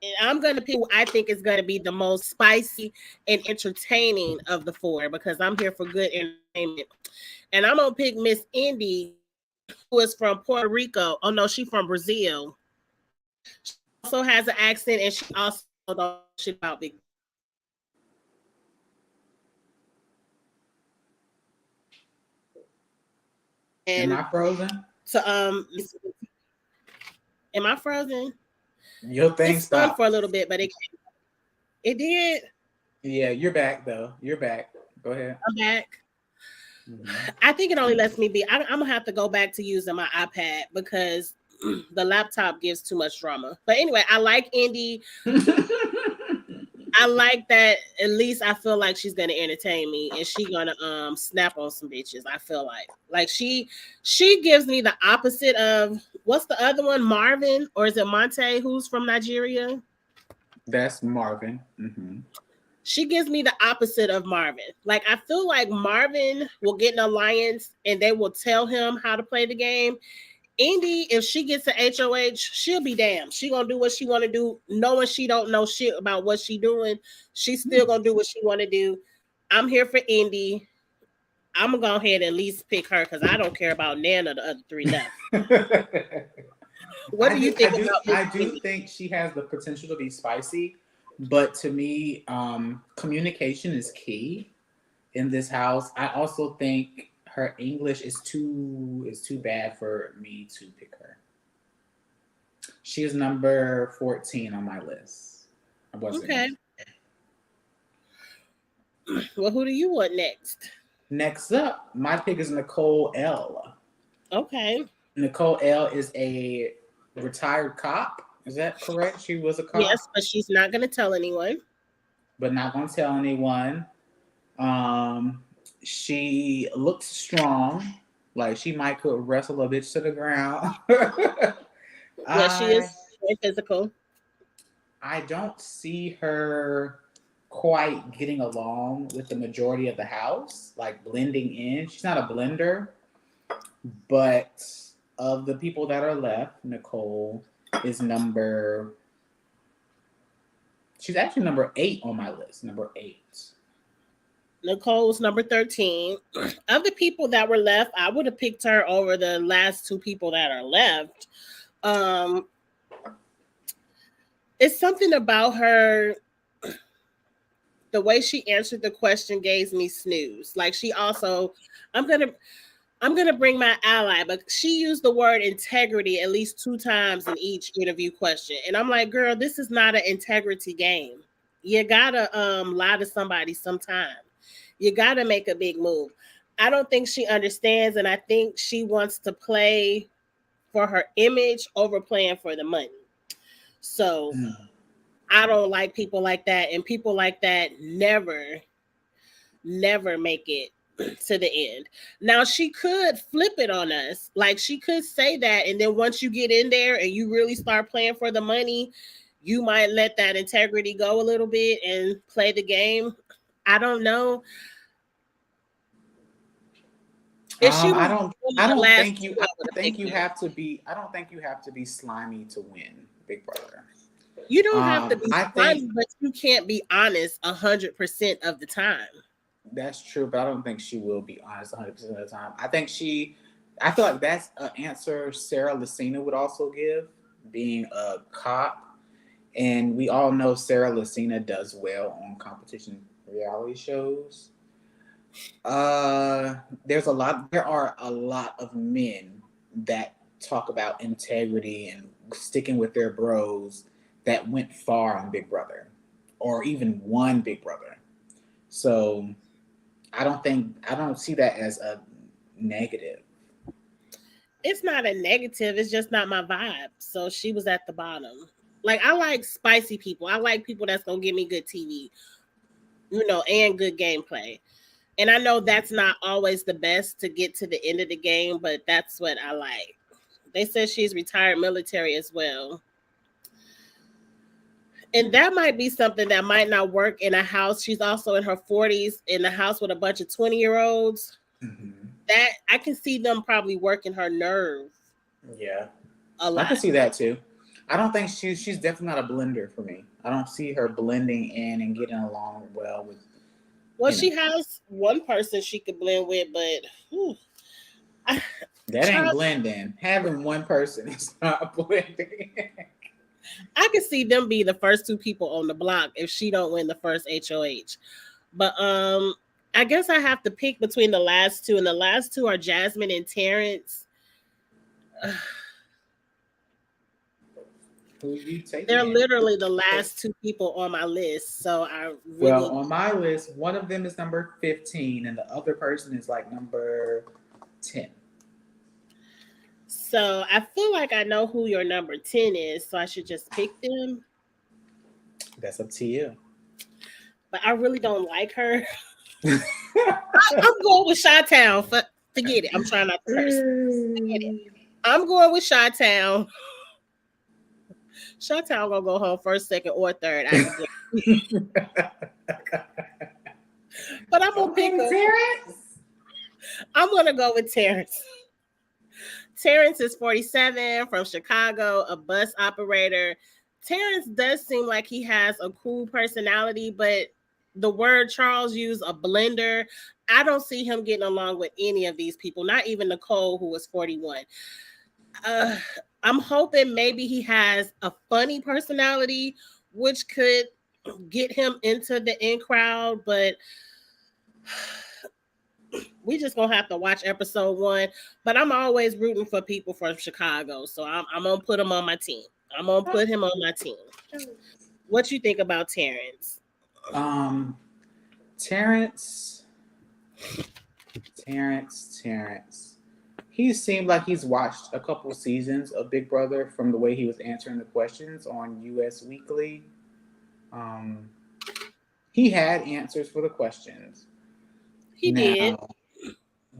And I'm going to pick who I think is going to be the most spicy and entertaining of the 4 because I'm here for good entertainment. And I'm going to pick Miss Indy, who is from Puerto Rico. Oh, no, she's from Brazil. She also has an accent, and she also knows shit about Big. And am I frozen? So, am I frozen? Your thing stopped for a little bit, but it did. Yeah, you're back though. You're back. Go ahead. I'm back. Mm-hmm. I think it only lets me be. I'm gonna have to go back to using my iPad because the laptop gives too much drama. But anyway, I like Indy. I like that. At least I feel like she's gonna entertain me, and she's gonna snap on some bitches. I feel like she gives me the opposite of what's the other one, Marvin, or is it Monte, who's from Nigeria? That's Marvin. Mm-hmm. She gives me the opposite of Marvin. Like I feel like Marvin will get an alliance, and they will tell him how to play the game. Indy, if she gets an HOH, she'll be damned. She gonna do what she want to do, knowing she don't know shit about what she doing. She's still gonna do what she want to do. I'm here for Indy. I'm gonna go ahead and at least pick her because I don't care about none of the other 3 left. What do you think about? I do think she has the potential to be spicy, but to me, communication is key in this house. I also think her English is too bad for me to pick her. She is number 14 on my list. Okay. Well, who do you want next? Next up, my pick is Nicole L. Okay. Nicole L is a retired cop. Is that correct? She was a cop? Yes, but she's not going to tell anyone. But not going to tell anyone. She looks strong. Like she might could wrestle a bitch to the ground. Yeah, she is very physical. I don't see her quite getting along with the majority of the house, like blending in. She's not a blender, but of the people that are left, Nicole is she's actually number 8 on my list. Number 8. Nicole's number 13. Of the people that were left, I would have picked her over the last 2 people that are left. It's something about her. The way she answered the question gave me snooze. Like she also, I'm gonna bring my ally, but she used the word integrity at least 2 times in each interview question, and I'm like, girl, this is not an integrity game. You gotta lie to somebody sometime. You gotta make a big move. I don't think she understands, and I think she wants to play for her image over playing for the money. So I don't like people like that, and people like that never make it to the end. Now she could flip it on us. Like she could say that, and then once you get in there and you really start playing for the money, you might let that integrity go a little bit and play the game. I don't know. I don't think you have to be slimy to win Big Brother. You don't have to be slimy, but you can't be honest 100% of the time. That's true, but I don't think she will be honest 100% of the time. I feel like that's an answer Sarah Lacina would also give, being a cop. And we all know Sarah Lacina does well on competition reality shows. There are a lot of men that talk about integrity and sticking with their bros that went far on Big Brother or even won Big Brother. So I don't see that as a negative. It's not a negative. It's just not my vibe. So she was at the bottom. Like I like spicy people. I like people that's going to give me good TV, and good gameplay. And I know that's not always the best to get to the end of the game, but that's what I like. They said she's retired military as well. And that might be something that might not work in a house. She's also in her 40s in a house with a bunch of 20-year-olds. Mm-hmm. That I can see them probably working her nerve. Yeah. A lot. I can see that too. I don't think she's definitely not a blender for me. I don't see her blending in and getting along well with. Well, she has one person she could blend with, but that ain't blending. Having one person is not blending. I could see them be the first 2 people on the block if she don't win the first HOH. But I guess I have to pick between the last 2, and the last 2 are Jasmine and Terrence. Who you taking? They're literally the last 2 people on my list. So on my list, one of them is number 15, and the other person is like number 10. So I feel like I know who your number 10 is, so I should just pick them. That's up to you. But I really don't like her. I'm going with Chi-Town. Forget it. I'm trying not to curse. Forget it. I'm going with Chi-Town. Chi-Town gonna go home first, second, or third. But I'm gonna pick Terrence. I'm gonna go with Terrence. Terrence is 47 from Chicago, a bus operator. Terrence does seem like he has a cool personality, but the word Charles used, a blender, I don't see him getting along with any of these people, not even Nicole, who was 41. I'm hoping maybe he has a funny personality, which could get him into the in crowd, but we just gonna have to watch episode 1. But I'm always rooting for people from Chicago, so I'm gonna put them on my team. I'm gonna put him on my team. What you think about Terrence? Terrence. He seemed like he's watched a couple seasons of Big Brother from the way he was answering the questions on US Weekly. He had answers for the questions. He did.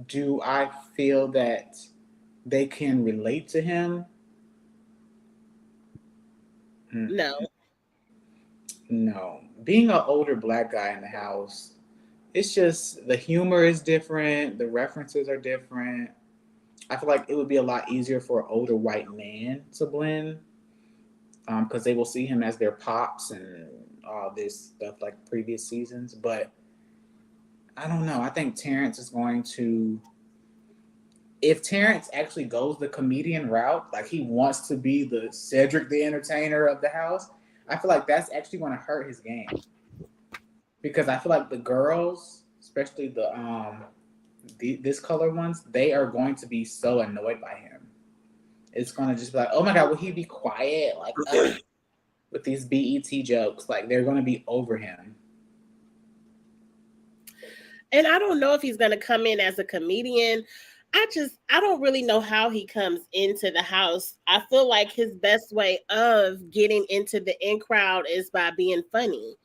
Do I feel that they can relate to him? No. Being an older black guy in the house, it's just the humor is different, the references are different. I feel like it would be a lot easier for an older white man to blend, because they will see him as their pops and all this stuff like previous seasons. But I don't know. I think Terrence is going to. If Terrence actually goes the comedian route, like he wants to be the Cedric the Entertainer of the house, I feel like that's actually going to hurt his game. Because I feel like the girls, especially this color ones, they are going to be so annoyed by him. It's going to just be like, oh my God, will he be quiet? Like, with these BET jokes, like they're going to be over him. And I don't know if he's going to come in as a comedian. I don't really know how he comes into the house. I feel like his best way of getting into the in crowd is by being funny.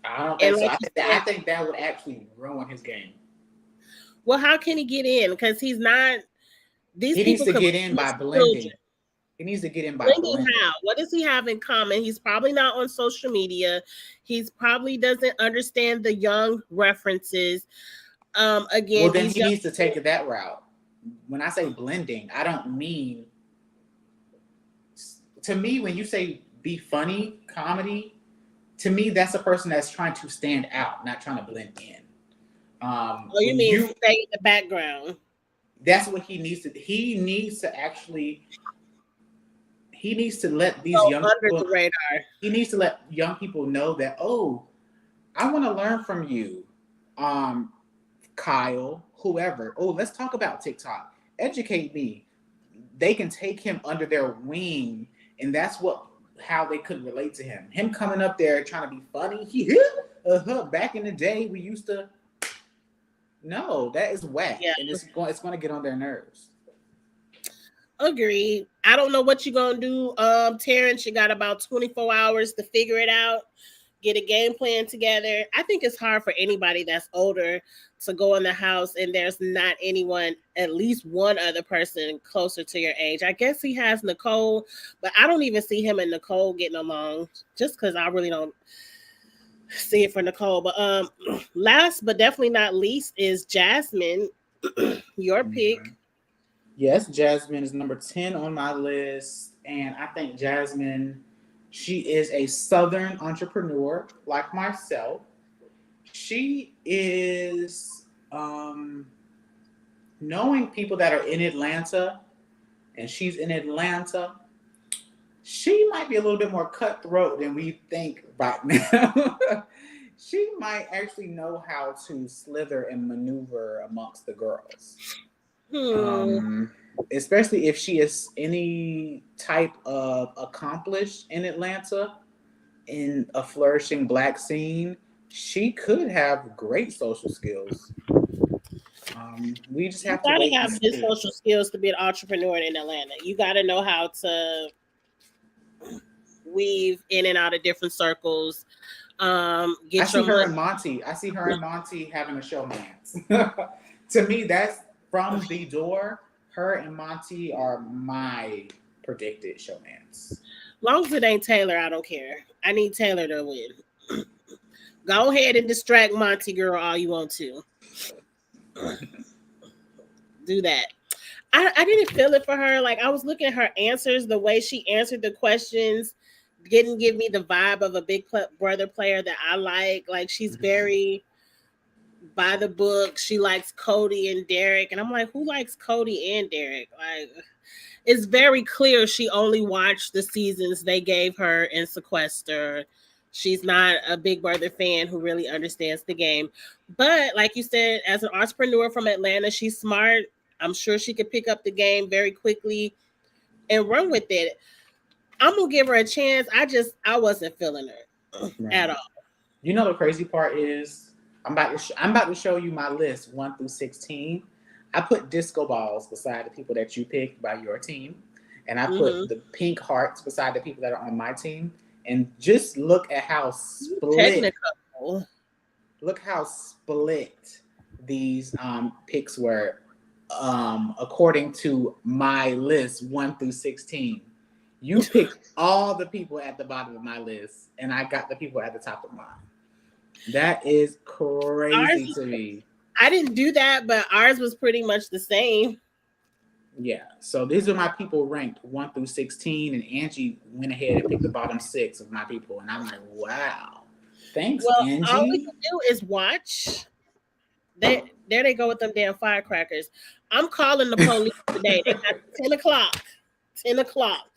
I don't think so. I think that would actually ruin his game. Well, how can he get in? Because he's not. He needs to get in by blending. He needs to get in by blending. How? What does he have in common? He's probably not on social media. He's probably doesn't understand the young references. Again, well, then he needs to take that route. When I say blending, I don't mean. To me, when you say be funny, comedy, to me that's a person that's trying to stand out, not trying to blend in. You mean stay in the background? That's what he needs to. He needs to let these young people under the radar. He needs to let young people know that, oh, I want to learn from you, Kyle, whoever. Oh, let's talk about TikTok. Educate me. They can take him under their wing, and that's how they could relate to him. Him coming up there trying to be funny. Back in the day, we used to. No, that is whack, and it's going to get on their nerves. Agreed. I don't know what you're gonna do, Terrence. You got about 24 hours to figure it out. Get a game plan together. I think it's hard for anybody that's older to go in the house and there's not anyone, at least one other person closer to your age. I guess he has Nicole, but I don't even see him and Nicole getting along, just because I really don't see it for Nicole. But last but definitely not least is Jasmine, your pick. Yes, Jasmine is number 10 on my list, and I think Jasmine, she is a Southern entrepreneur like myself. She is knowing people that are in Atlanta, and she's in Atlanta. She might be a little bit more cutthroat than we think right now. She might actually know how to slither and maneuver amongst the girls. Especially if she is any type of accomplished in Atlanta in a flourishing black scene, she could have great social skills. We just have to have good social skills to be an entrepreneur in Atlanta. You got to know how to weave in and out of different circles. I see her and Monty having a showmance. To me, that's from the door. Her and Monty are my predicted showmance. Long as it ain't Taylor, I don't care. I need Taylor to win. Go ahead and distract Monty, girl, all you want to. Do that. I didn't feel it for her. Like, I was looking at her answers, the way she answered the questions didn't give me the vibe of a Big Brother player that I like. Like, she's very by the book. She likes Cody and Derek, and I'm like, who likes Cody and Derek? Like, it's very clear she only watched the seasons they gave her in Sequester. She's not a Big Brother fan who really understands the game. But like you said, as an entrepreneur from Atlanta, she's smart. I'm sure she could pick up the game very quickly and run with it. I'm gonna give her a chance. I wasn't feeling her at Right. all. You know the crazy part is I'm about to show you my list 1 through 16. I put disco balls beside the people that you picked by your team, and I put Mm-hmm. the pink hearts beside the people that are on my team. And just look at how split. Technical. Look how split these picks were according to my list 1 through 16. You picked all the people at the bottom of my list, and I got the people at the top of mine. That is crazy Ours, to me. I didn't do that, but ours was pretty much the same. Yeah. So these are my people ranked 1 through 16, and Angie went ahead and picked the bottom 6 of my people, and I'm like, wow. Thanks, Well, all we Angie. can do is watch. There they go with them damn firecrackers. I'm calling the police today. They got 10 o'clock. 10 o'clock.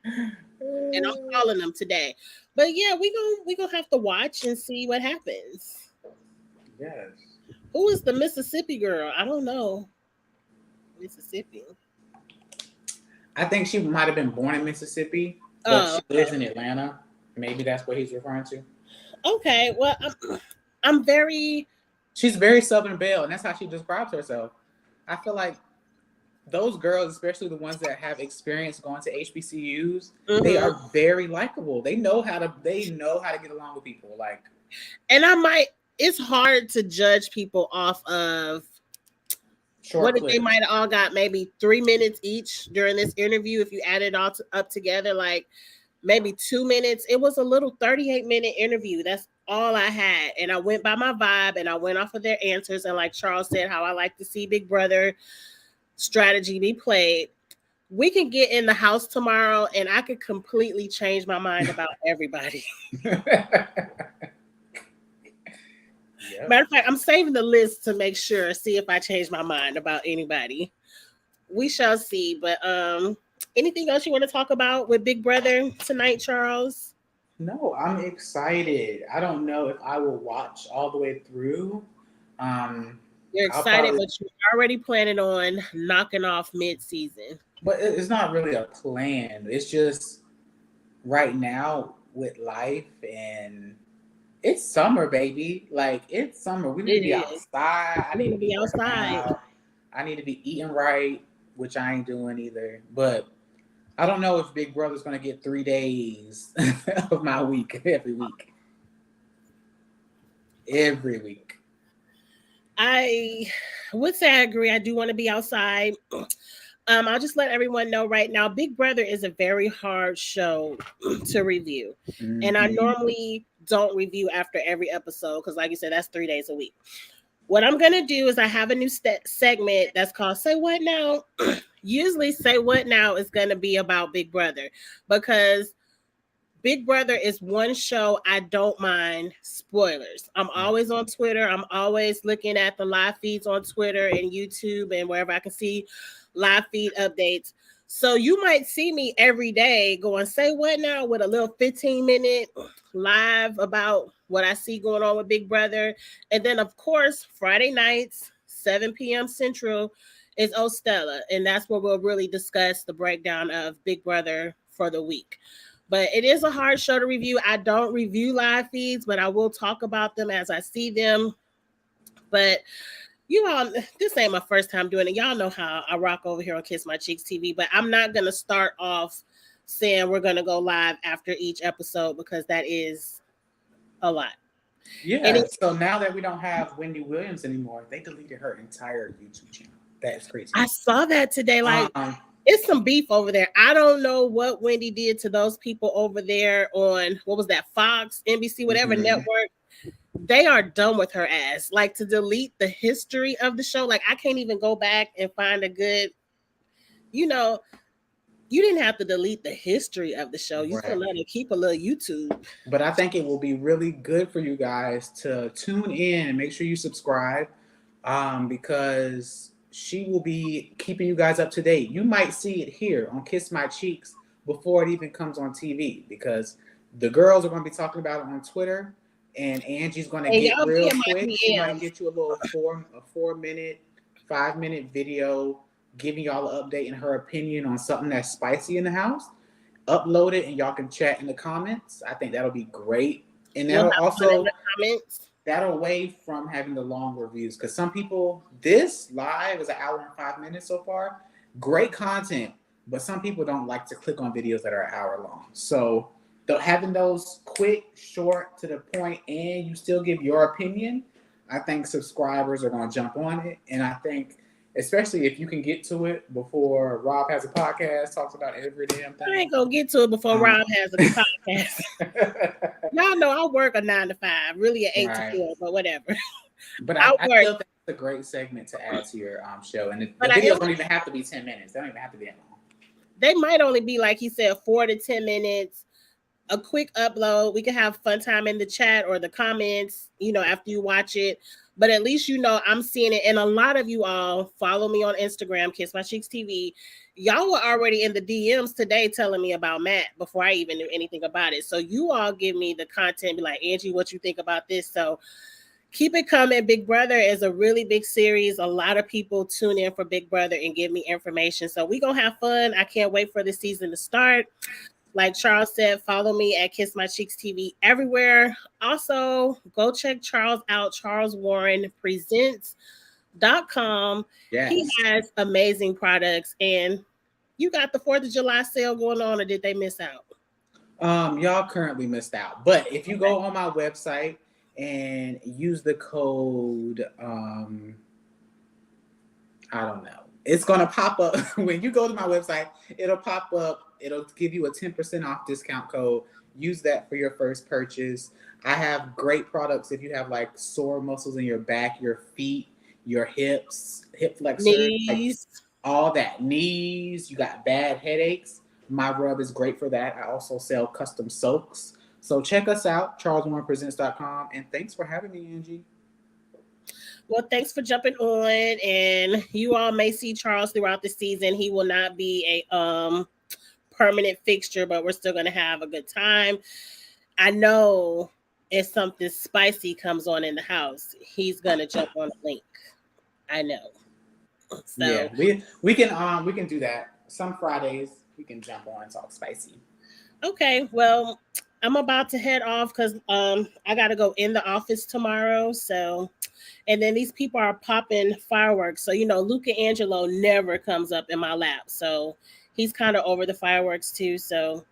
And I'm calling them today. But yeah, we gonna have to watch and see what happens. Yes. Who is the Mississippi girl? I don't know. Mississippi. I think she might have been born in Mississippi, but Oh, she lives in Atlanta. Maybe that's what he's referring to. okay. Well, I'm very. She's very Southern Belle, and that's how she describes herself. I feel like those girls, especially the ones that have experience going to HBCUs, they Mhm. are very likable. They know how to get along with people. Like, And I might. It's hard to judge people off of short what if they clips. might have all got maybe 3 minutes each during this interview. If you add it all up together, like maybe 2 minutes. It was a little 38-minute interview. That's all I had. And I went by my vibe and I went off of their answers. And like Charles said, how I like to see Big Brother strategy be played. We can get in the house tomorrow and I could completely change my mind about everybody. Yep. Matter of fact, I'm saving the list to make sure, see if I change my mind about anybody. We shall see. But anything else you want to talk about with Big Brother tonight, Charles? No, I'm excited. I don't know if I will watch all the way through. You're I'll excited, probably, but you're already planning on knocking off mid-season. but it's not really a plan. It's just right now with life, and it's summer, baby. Like, it's summer. We need to It be is. outside. I We're need gonna to be be working outside. out. I need to be eating right, which I ain't doing either. But I don't know if Big Brother's gonna get 3 days of my week every week. Every week. I would say I agree. I do want to be outside. I'll just let everyone know right now. Big Brother is a very hard show to review, and I Mm-hmm. normally don't review after every episode because, like you said, that's 3 days a week. What I'm gonna do is I have a new segment that's called "Say What Now." Usually, "Say What Now" is gonna be about Big Brother because Big Brother is one show I don't mind spoilers. I'm always on Twitter. I'm always looking at the live feeds on Twitter and YouTube and wherever I can see live feed updates. So you might see me every day going, "Say what now?" with a little 15-minute live about what I see going on with Big Brother. And then, of course, Friday nights, 7 p.m. Central, is Ostella. And that's where we'll really discuss the breakdown of Big Brother for the week. But it is a hard show to review. I don't review live feeds, but I will talk about them as I see them. But you all, this ain't my first time doing it. Y'all know how I rock over here on Kiss My Cheeks TV, but I'm not going to start off saying we're going to go live after each episode because that is a lot. Yeah. So now that we don't have Wendy Williams anymore, they deleted her entire YouTube channel. That is crazy. I saw that today. Like, it's some beef over there. I don't know what Wendy did to those people over there on, what was that, Fox, NBC, whatever network. They are done with her ass. Like, to delete the history of the show. Like, I can't even go back and find a good, you didn't have to delete the history of the show. You could let her keep a little YouTube. But I think it will be really good for you guys to tune in and make sure you subscribe because she will be keeping you guys up to date. You might see it here on Kiss My Cheeks before it even comes on TV because the girls are going to be talking about it on Twitter and Angie's going to get real quick. She might get you a little 4-minute, 5-minute video giving y'all an update in her opinion on something that's spicy in the house. upload it and y'all can chat in the comments. I think that'll be great. And We'll that'll have fun in also the comments. that away from having the long reviews, because some people, this live is an hour and 5 minutes so far. Great content, but some people don't like to click on videos that are an hour long. So having those quick, short, to the point, and you still give your opinion, I think subscribers are going to jump on it. And I think, especially if you can get to it before Rob has a podcast, talks about every damn thing. I ain't going to get to it before Rob has a podcast. Y'all know I work a 9 to 5, really an 8 to 4, but whatever. But I still think it's a great segment to add to your show. And the videos don't even have to be 10 minutes. They don't even have to be that long. They might only be, like he said, 4 to 10 minutes. A quick upload. We can have fun time in the chat or the comments, after you watch it. But at least I'm seeing it. And a lot of you all follow me on Instagram, Kiss My Cheeks TV. Y'all were already in the DMs today telling me about Matt before I even knew anything about it. So you all give me the content, be like, Angie, what you think about this? So keep it coming. Big Brother is a really big series. A lot of people tune in for Big Brother and give me information. So we're going to have fun. I can't wait for the season to start. Like Charles said, follow me at Kiss My Cheeks TV everywhere. Also, go check Charles out, CharlesWarrenPresents.com. Yes. He has amazing products. And you got the 4th of July sale going on, or did they miss out? Y'all currently missed out. But if you go on my website and use the code, I don't know. It's going to pop up. When you go to my website, it'll pop up. It'll give you a 10% off discount code. Use that for your first purchase. I have great products if you have like sore muscles in your back, your feet, your hips, hip flexors, knees, all that. Knees, you got bad headaches. My rub is great for that. I also sell custom soaks. So check us out, CharlesWarrenPresents.com. And thanks for having me, Angie. Well, thanks for jumping on. And you all may see Charles throughout the season. He will not be a permanent fixture, but we're still going to have a good time. I know if something spicy comes on in the house, he's going to jump on a link. I know. So yeah, we can do that. Some Fridays we can jump on and talk spicy. Okay, well, I'm about to head off because I got to go in the office tomorrow. So, and then these people are popping fireworks. So, Luca Angelo never comes up in my lap. So he's kind of over the fireworks too. So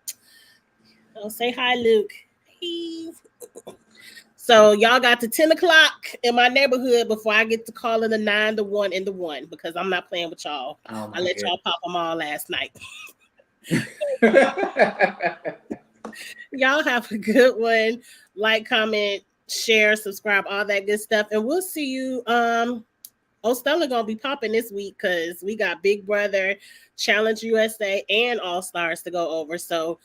I'll say hi, Luke. Hey. So y'all got to 10 o'clock in my neighborhood before I get to call in the 9, the 1, and the 1, because I'm not playing with y'all. I let y'all pop them all last night. Y'all have a good one. Like, comment, share, subscribe, all that good stuff. And we'll see you. Stella gonna be popping this week because we got Big Brother, Challenge USA, and All Stars to go over. So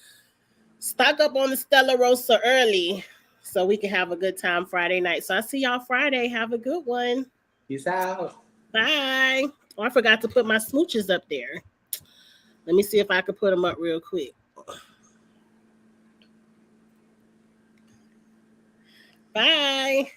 stock up on the Stella Rosa early so we can have a good time Friday night. So I'll see y'all Friday. Have a good one. Peace out. Bye. Oh, I forgot to put my smooches up there. Let me see if I can put them up real quick. Bye.